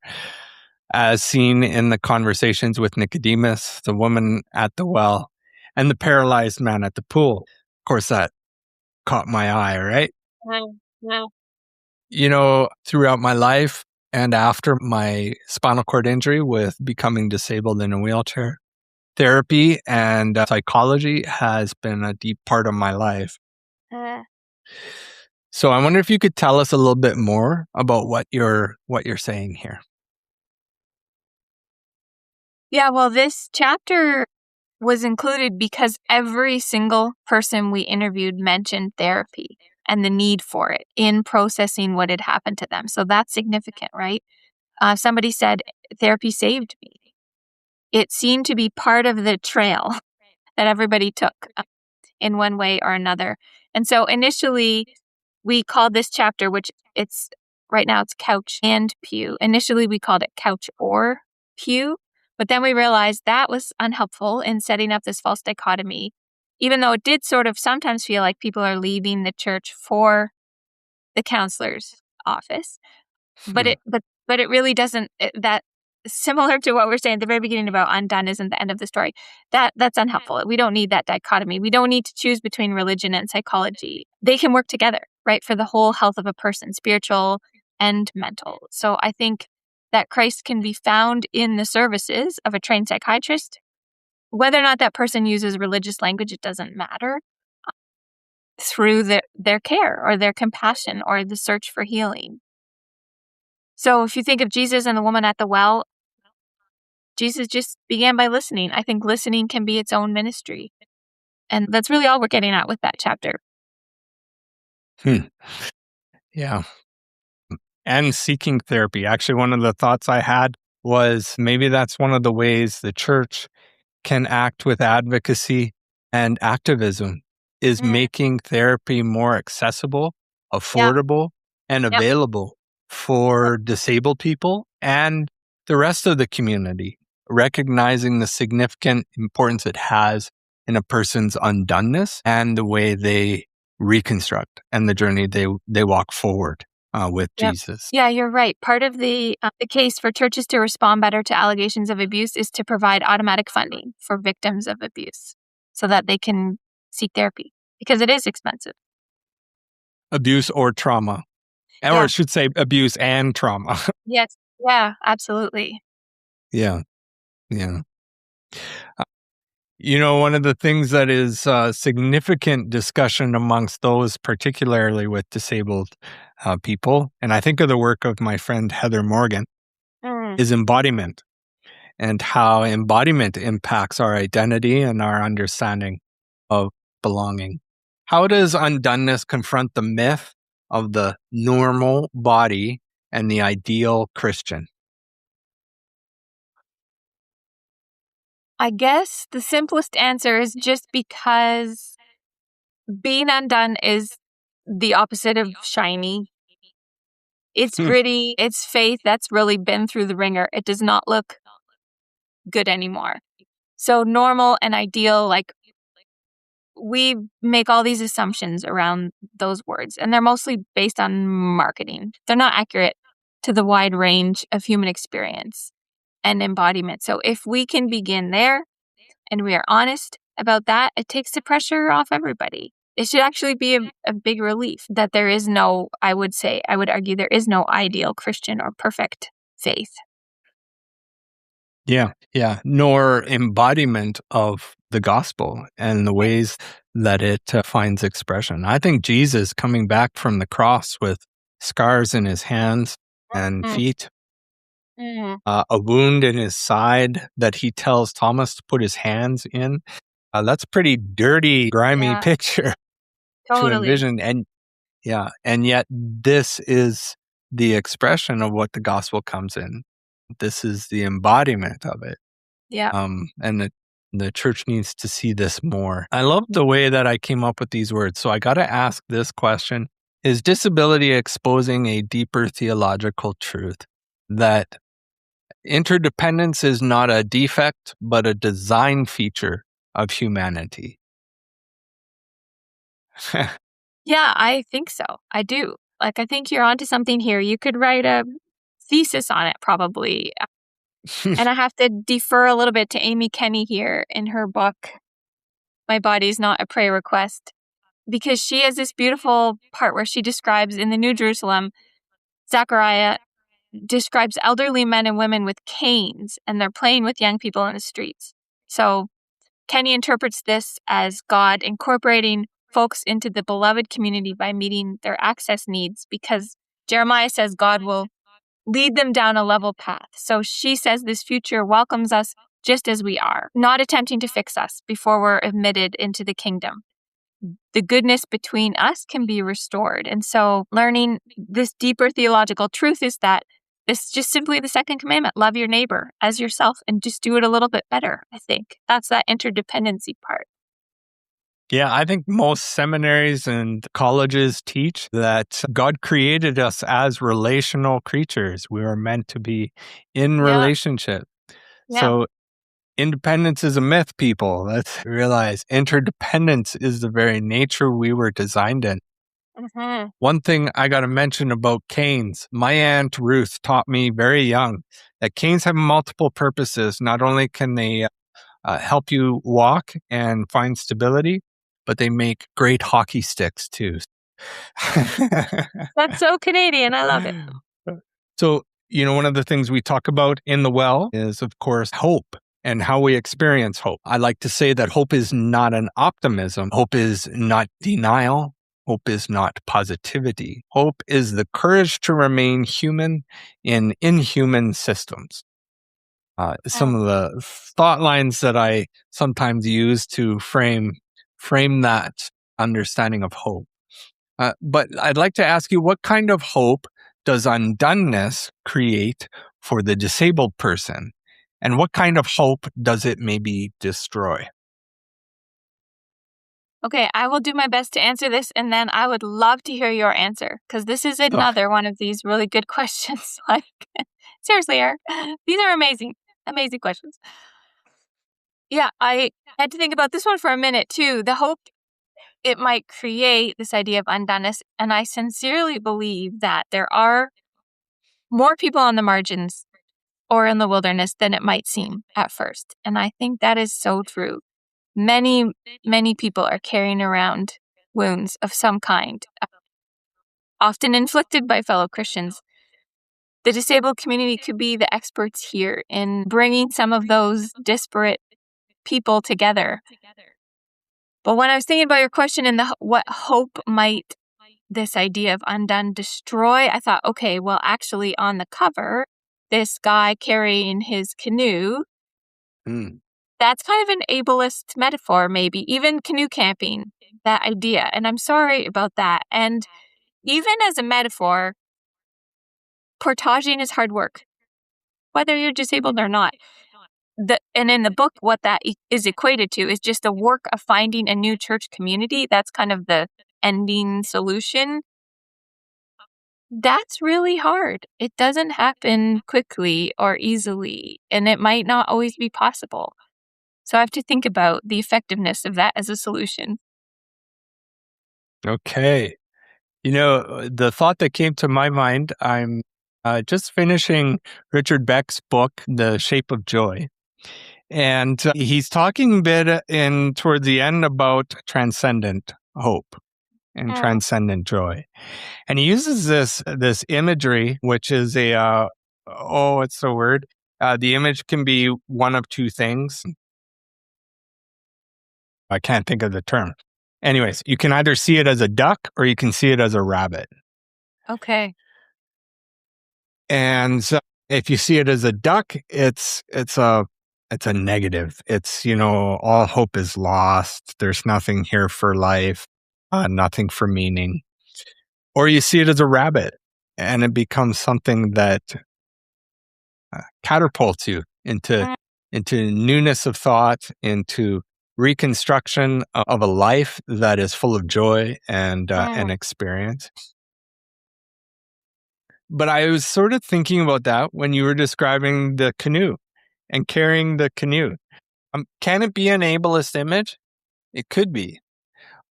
As seen in the conversations with Nicodemus, the woman at the well, and the paralyzed man at the pool. Of course, that caught my eye, right? Yeah. Throughout my life and after my spinal cord injury with becoming disabled in a wheelchair, therapy and psychology has been a deep part of my life. So I wonder if you could tell us a little bit more about what you're saying here. Yeah, well, this chapter was included because every single person we interviewed mentioned therapy and the need for it in processing what had happened to them. So that's significant, right? Somebody said, therapy saved me. It seemed to be part of the trail that everybody took in one way or another. And so initially, we called this chapter, which right now it's Couch and Pew. Initially, we called it Couch or Pew. But then we realized that was unhelpful in setting up this false dichotomy, even though it did sort of sometimes feel like people are leaving the church for the counselor's office. But it really doesn't. That similar to what we're saying at the very beginning about undone isn't the end of the story. That's unhelpful. We don't need that dichotomy. We don't need to choose between religion and psychology. They can work together, right, for the whole health of a person, spiritual and mental. So I think that Christ can be found in the services of a trained psychiatrist. Whether or not that person uses religious language, it doesn't matter, through their care or their compassion or the search for healing. So if you think of Jesus and the woman at the well, Jesus just began by listening. I think listening can be its own ministry. And that's really all we're getting at with that chapter. Yeah. And seeking therapy. Actually, one of the thoughts I had was maybe that's one of the ways the church can act with advocacy and activism is making therapy more accessible, affordable, and available for disabled people and the rest of the community, recognizing the significant importance it has in a person's undoneness and the way they reconstruct and the journey they walk forward with Jesus. Yeah, you're right. Part of the case for churches to respond better to allegations of abuse is to provide automatic funding for victims of abuse so that they can seek therapy, because it is expensive. Abuse or trauma. Or I should say abuse and trauma. Yes. Yeah, absolutely. Yeah. One of the things that is significant discussion amongst those, particularly with disabled people, and I think of the work of my friend Heather Morgan, is embodiment, and how embodiment impacts our identity and our understanding of belonging. How does undoneness confront the myth of the normal body and the ideal Christian? I guess the simplest answer is just because being undone is the opposite of shiny. It's gritty. It's faith that's really been through the ringer. It does not look good anymore. So normal and ideal, like, we make all these assumptions around those words, and they're mostly based on marketing. They're not accurate to the wide range of human experience and embodiment. So if we can begin there and we are honest about that, it takes the pressure off everybody. It should actually be a big relief that there is no, I would argue, there is no ideal Christian or perfect faith. Yeah. Nor embodiment of the gospel and the ways that it finds expression. I think Jesus coming back from the cross with scars in his hands and feet, a wound in his side that he tells Thomas to put his hands in. That's a pretty dirty, grimy picture to envision. And yet this is the expression of what the gospel comes in. This is the embodiment of it. Yeah. And the church needs to see this more. I love the way that I came up with these words. So I got to ask this question. Is disability exposing a deeper theological truth that interdependence is not a defect, but a design feature of humanity? Yeah, I think so. I do. Like, I think you're onto something here. You could write a thesis on it, probably. And I have to defer a little bit to Amy Kenny here in her book, My Body's Not a Prayer Request, because she has this beautiful part where she describes in the New Jerusalem, Zechariah describes elderly men and women with canes, and they're playing with young people in the streets. So Kenny interprets this as God incorporating folks into the beloved community by meeting their access needs, because Jeremiah says God will lead them down a level path. So she says this future welcomes us just as we are, not attempting to fix us before we're admitted into the kingdom. The goodness between us can be restored. And so learning this deeper theological truth is that it's just simply the second commandment: love your neighbor as yourself, and just do it a little bit better, I think. That's that interdependency part. Yeah, I think most seminaries and colleges teach that God created us as relational creatures. We were meant to be in relationship. Yeah. So independence is a myth, people. Let's realize interdependence is the very nature we were designed in. One thing I got to mention about canes, my Aunt Ruth taught me very young that canes have multiple purposes. Not only can they help you walk and find stability, but they make great hockey sticks too. That's so Canadian. I love it. So, one of the things we talk about in The Well is, of course, hope and how we experience hope. I like to say that hope is not an optimism. Hope is not denial. Hope is not positivity. Hope is the courage to remain human in inhuman systems. Some of the thought lines that I sometimes use to frame that understanding of hope. But I'd like to ask you, what kind of hope does undoneness create for the disabled person? And what kind of hope does it maybe destroy? Okay, I will do my best to answer this, and then I would love to hear your answer, because this is another one of these really good questions. Like, seriously, Eric, these are amazing questions. Yeah, I had to think about this one for a minute, too. The hope it might create, this idea of undoneness, and I sincerely believe that there are more people on the margins or in the wilderness than it might seem at first. And I think that is so true. Many, many people are carrying around wounds of some kind. often inflicted by fellow Christians. The disabled community could be the experts here in bringing some of those disparate people together. But when I was thinking about your question and what hope might this idea of undone destroy, I thought, okay, well, actually on the cover, this guy carrying his canoe, that's kind of an ableist metaphor, maybe, even canoe camping, that idea. And I'm sorry about that. And even as a metaphor, portaging is hard work, whether you're disabled or not. And in the book, what that is equated to is just the work of finding a new church community. That's kind of the ending solution. That's really hard. It doesn't happen quickly or easily, and it might not always be possible. So I have to think about the effectiveness of that as a solution. Okay. The thought that came to my mind, I'm just finishing Richard Beck's book, The Shape of Joy. And he's talking a bit toward the end about transcendent hope and transcendent joy. And he uses this imagery, which is what's the word? The image can be one of two things. I can't think of the term. Anyways, you can either see it as a duck or you can see it as a rabbit. Okay. And so if you see it as a duck, it's a negative. It's, all hope is lost. There's nothing here for life, nothing for meaning. Or you see it as a rabbit, and it becomes something that catapults you into newness of thought, into reconstruction of a life that is full of joy and experience. But I was sort of thinking about that when you were describing the canoe and carrying the canoe. Can it be an ableist image? It could be.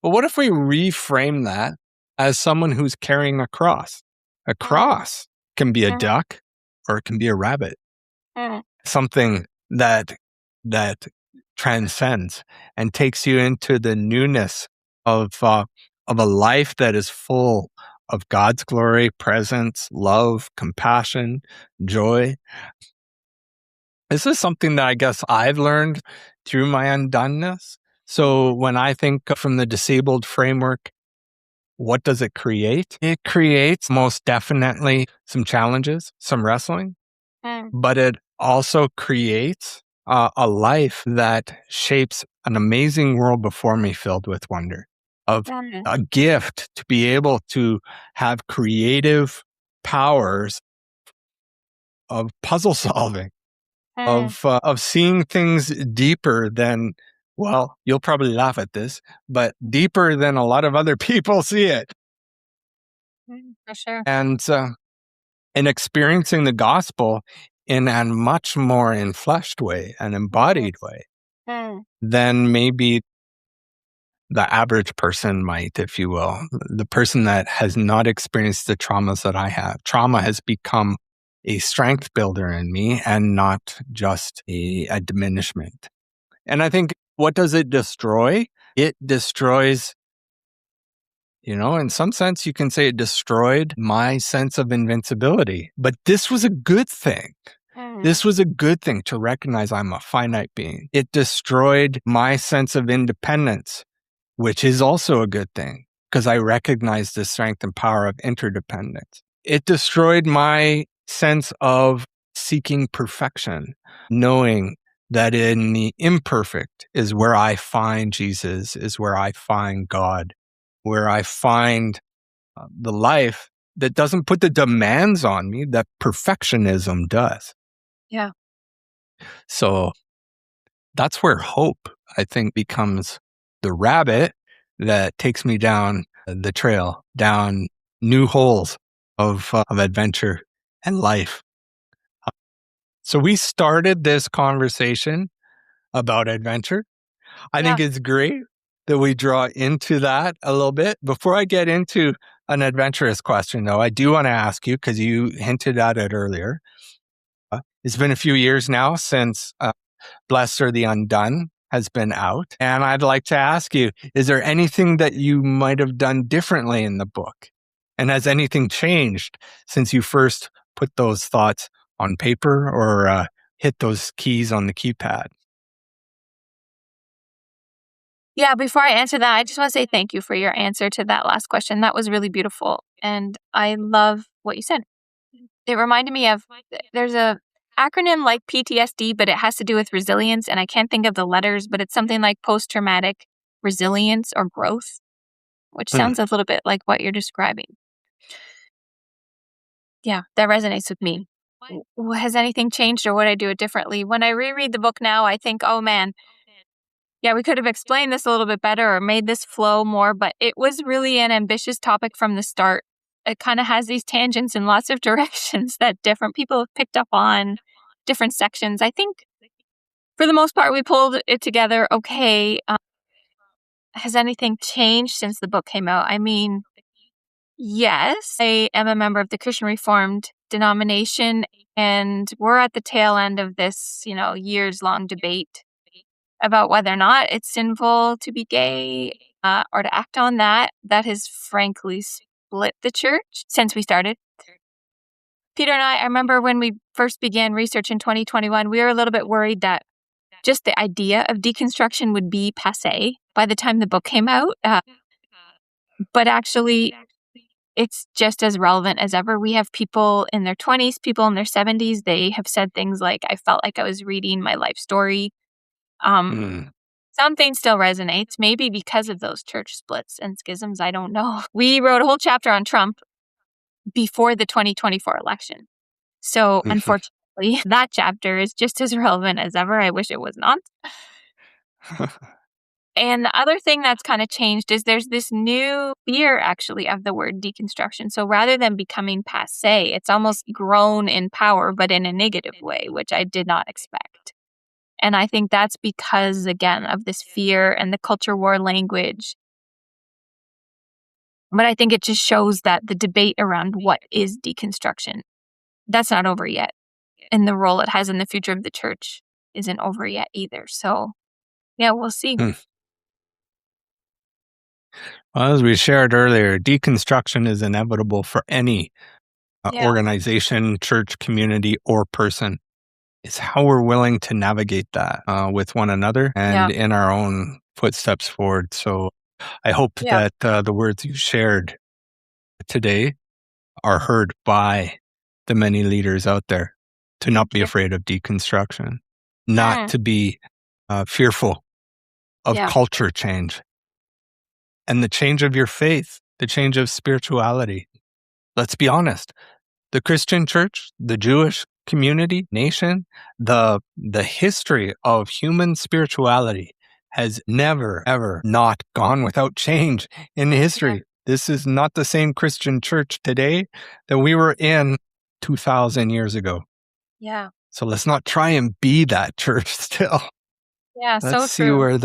But what if we reframe that as someone who's carrying a cross? A cross can be a duck or it can be a rabbit. Something that transcends and takes you into the newness of a life that is full of God's glory, presence, love, compassion, joy. This is something that I guess I've learned through my undoneness. So when I think from the disabled framework, what does it create? It creates most definitely some challenges, some wrestling, but it also creates a life that shapes an amazing world before me filled with wonder, of a gift to be able to have creative powers of puzzle solving, of seeing things deeper than, well, you'll probably laugh at this, but deeper than a lot of other people see it. For sure. And experiencing the gospel in a much more enfleshed way, an embodied way, than maybe the average person might, if you will. The person that has not experienced the traumas that I have. Trauma has become a strength builder in me and not just a diminishment. And I think, what does it destroy? It destroys, in some sense, you can say it destroyed my sense of invincibility. But this was a good thing. This was a good thing to recognize I'm a finite being. It destroyed my sense of independence, which is also a good thing because I recognize the strength and power of interdependence. It destroyed my sense of seeking perfection, knowing that in the imperfect is where I find Jesus, is where I find God, where I find the life that doesn't put the demands on me that perfectionism does. Yeah. So that's where hope, I think, becomes the rabbit that takes me down the trail, down new holes of adventure and life. So we started this conversation about adventure. I think it's great that we draw into that a little bit. Before I get into an adventurous question, though, I do want to ask you, because you hinted at it earlier. It's been a few years now since Blessed or the Undone has been out. And I'd like to ask you, is there anything that you might have done differently in the book? And has anything changed since you first put those thoughts on paper or hit those keys on the keypad? Yeah, before I answer that, I just want to say thank you for your answer to that last question. That was really beautiful. And I love what you said. It reminded me of there's a acronym like PTSD, but it has to do with resilience. And I can't think of the letters, but it's something like post-traumatic resilience or growth, which sounds a little bit like what you're describing. Yeah, that resonates with me. Has anything changed or would I do it differently? When I reread the book now, I think, oh man, yeah, we could have explained this a little bit better or made this flow more, but it was really an ambitious topic from the start. It kind of has these tangents in lots of directions that different people have picked up on, different sections. I think for the most part, we pulled it together okay. Has anything changed since the book came out? I mean, yes, I am a member of the Christian Reformed denomination, and we're at the tail end of this, years-long debate about whether or not it's sinful to be gay or to act on that. That has frankly split the church since we started. Peter and I remember when we first began research in 2021, we were a little bit worried that just the idea of deconstruction would be passé by the time the book came out. But actually, it's just as relevant as ever. We have people in their 20s, people in their 70s. They have said things like, I felt like I was reading my life story. Something still resonates, maybe because of those church splits and schisms. I don't know. We wrote a whole chapter on Trump before the 2024 election. So unfortunately, that chapter is just as relevant as ever. I wish it was not. And the other thing that's kind of changed is there's this new fear actually of the word deconstruction. So rather than becoming passé, it's almost grown in power, but in a negative way, which I did not expect. And I think that's because, again, of this fear and the culture war language. But I think it just shows that the debate around what is deconstruction, that's not over yet. And the role it has in the future of the church isn't over yet either. So, yeah, we'll see. Well, as we shared earlier, deconstruction is inevitable for any organization, church, community, or person. It's how we're willing to navigate that with one another and in our own footsteps forward. So I hope that the words you shared today are heard by the many leaders out there, to not be afraid of deconstruction, not to be fearful of culture change and the change of your faith, the change of spirituality. Let's be honest. The Christian church, the Jewish community, nation, the history of human spirituality has never, ever not gone without change in history. Yeah. This is not the same Christian church today that we were in 2,000 years ago. Yeah. So let's not try and be that church still. Yeah, let's see true.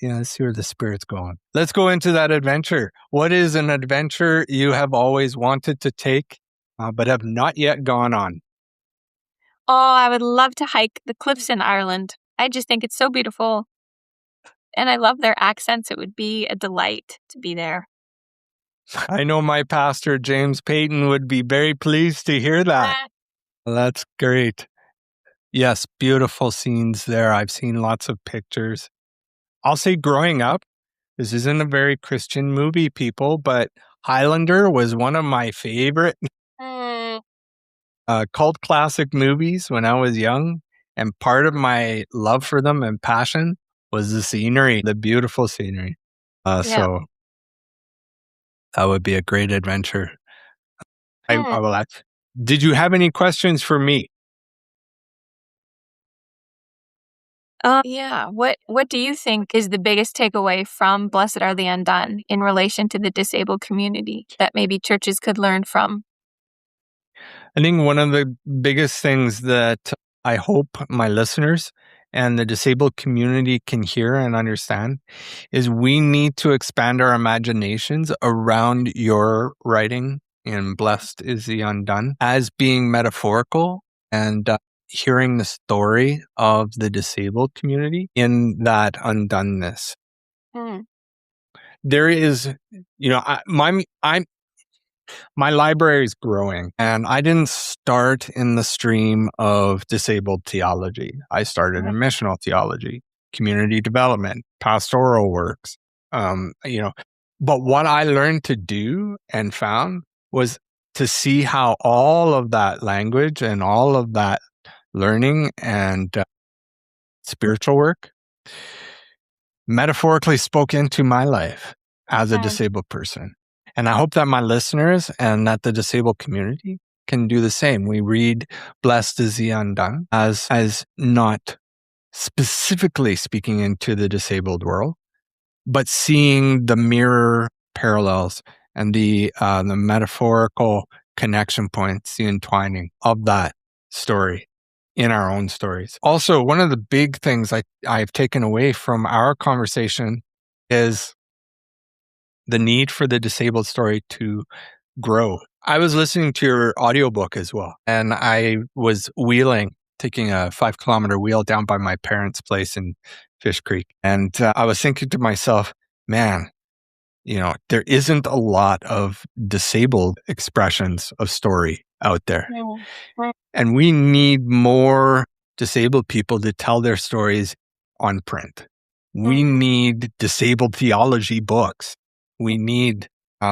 let's see where the Spirit's going. Let's go into that adventure. What is an adventure you have always wanted to take, but have not yet gone on? Oh, I would love to hike the cliffs in Ireland. I just think it's so beautiful. And I love their accents. It would be a delight to be there. I know my pastor, James Payton, would be very pleased to hear that. That's great. Yes, beautiful scenes there. I've seen lots of pictures. I'll say growing up, this isn't a very Christian movie, people, but Highlander was one of my favorite cult classic movies when I was young. And part of my love for them and passion was the scenery, the beautiful scenery. So that would be a great adventure. I will ask. Did you have any questions for me? What do you think is the biggest takeaway from Blessed Are the Undone in relation to the disabled community that maybe churches could learn from? I think one of the biggest things that I hope my listeners and the disabled community can hear and understand is we need to expand our imaginations around your writing in Blessed is the Undone as being metaphorical and hearing the story of the disabled community in that undoneness. There is, My library is growing, and I didn't start in the stream of disabled theology. I started in missional theology, community development, pastoral works, But what I learned to do and found was to see how all of that language and all of that learning and spiritual work metaphorically spoke into my life as a disabled person. And I hope that my listeners and that the disabled community can do the same. We read Blessed is the Undone as not specifically speaking into the disabled world, but seeing the mirror parallels and the metaphorical connection points, the entwining of that story in our own stories. Also, one of the big things I've taken away from our conversation is the need for the disabled story to grow. I was listening to your audiobook as well, and I was taking a 5-kilometer wheel down by my parents' place in Fish Creek. And I was thinking to myself, man, there isn't a lot of disabled expressions of story out there. And we need more disabled people to tell their stories on print. We need disabled theology books. We need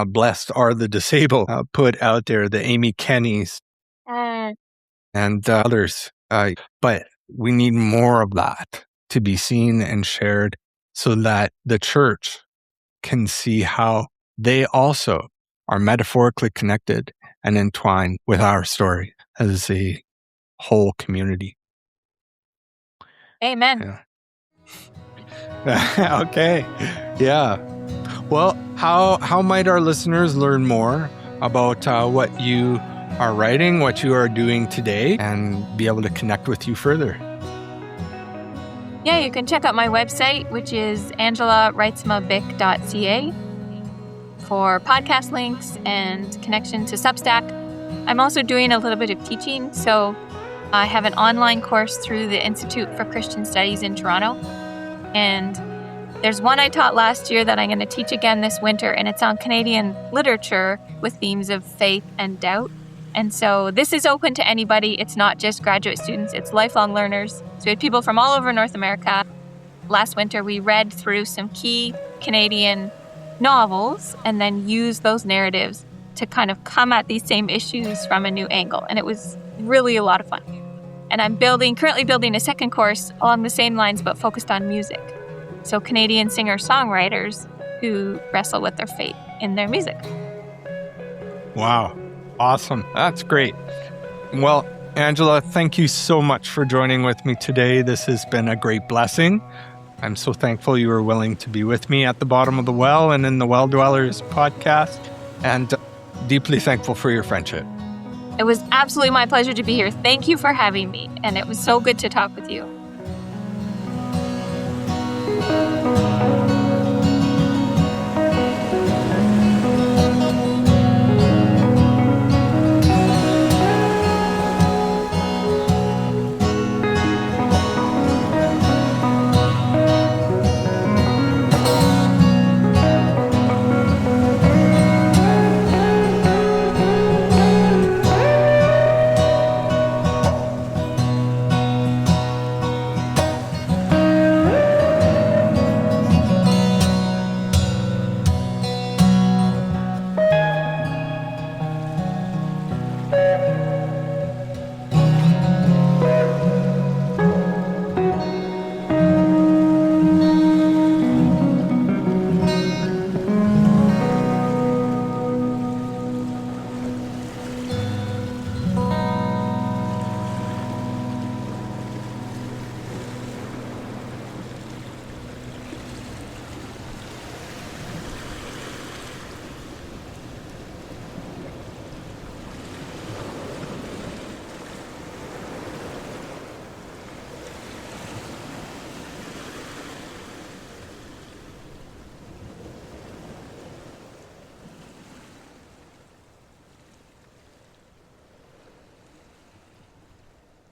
Blessed Are the Disabled put out there, the Amy Kennys and others. But we need more of that to be seen and shared so that the church can see how they also are metaphorically connected and entwined with our story as a whole community. Amen. Yeah. Okay. Yeah. Well, how might our listeners learn more about what you are writing, what you are doing today, and be able to connect with you further? Yeah, you can check out my website, which is angelareitsmabick.ca, for podcast links and connection to Substack. I'm also doing a little bit of teaching, so I have an online course through the Institute for Christian Studies in Toronto, and there's one I taught last year that I'm going to teach again this winter, and it's on Canadian literature with themes of faith and doubt. And so this is open to anybody. It's not just graduate students, it's lifelong learners. So we had people from all over North America. Last winter, we read through some key Canadian novels and then used those narratives to kind of come at these same issues from a new angle. And it was really a lot of fun. And I'm currently building a second course along the same lines, but focused on music. So Canadian singer-songwriters who wrestle with their faith in their music. Wow. Awesome. That's great. Well, Angela, thank you so much for joining with me today. This has been a great blessing. I'm so thankful you were willing to be with me at the bottom of the well and in the Well Dwellers podcast, and deeply thankful for your friendship. It was absolutely my pleasure to be here. Thank you for having me, and it was so good to talk with you.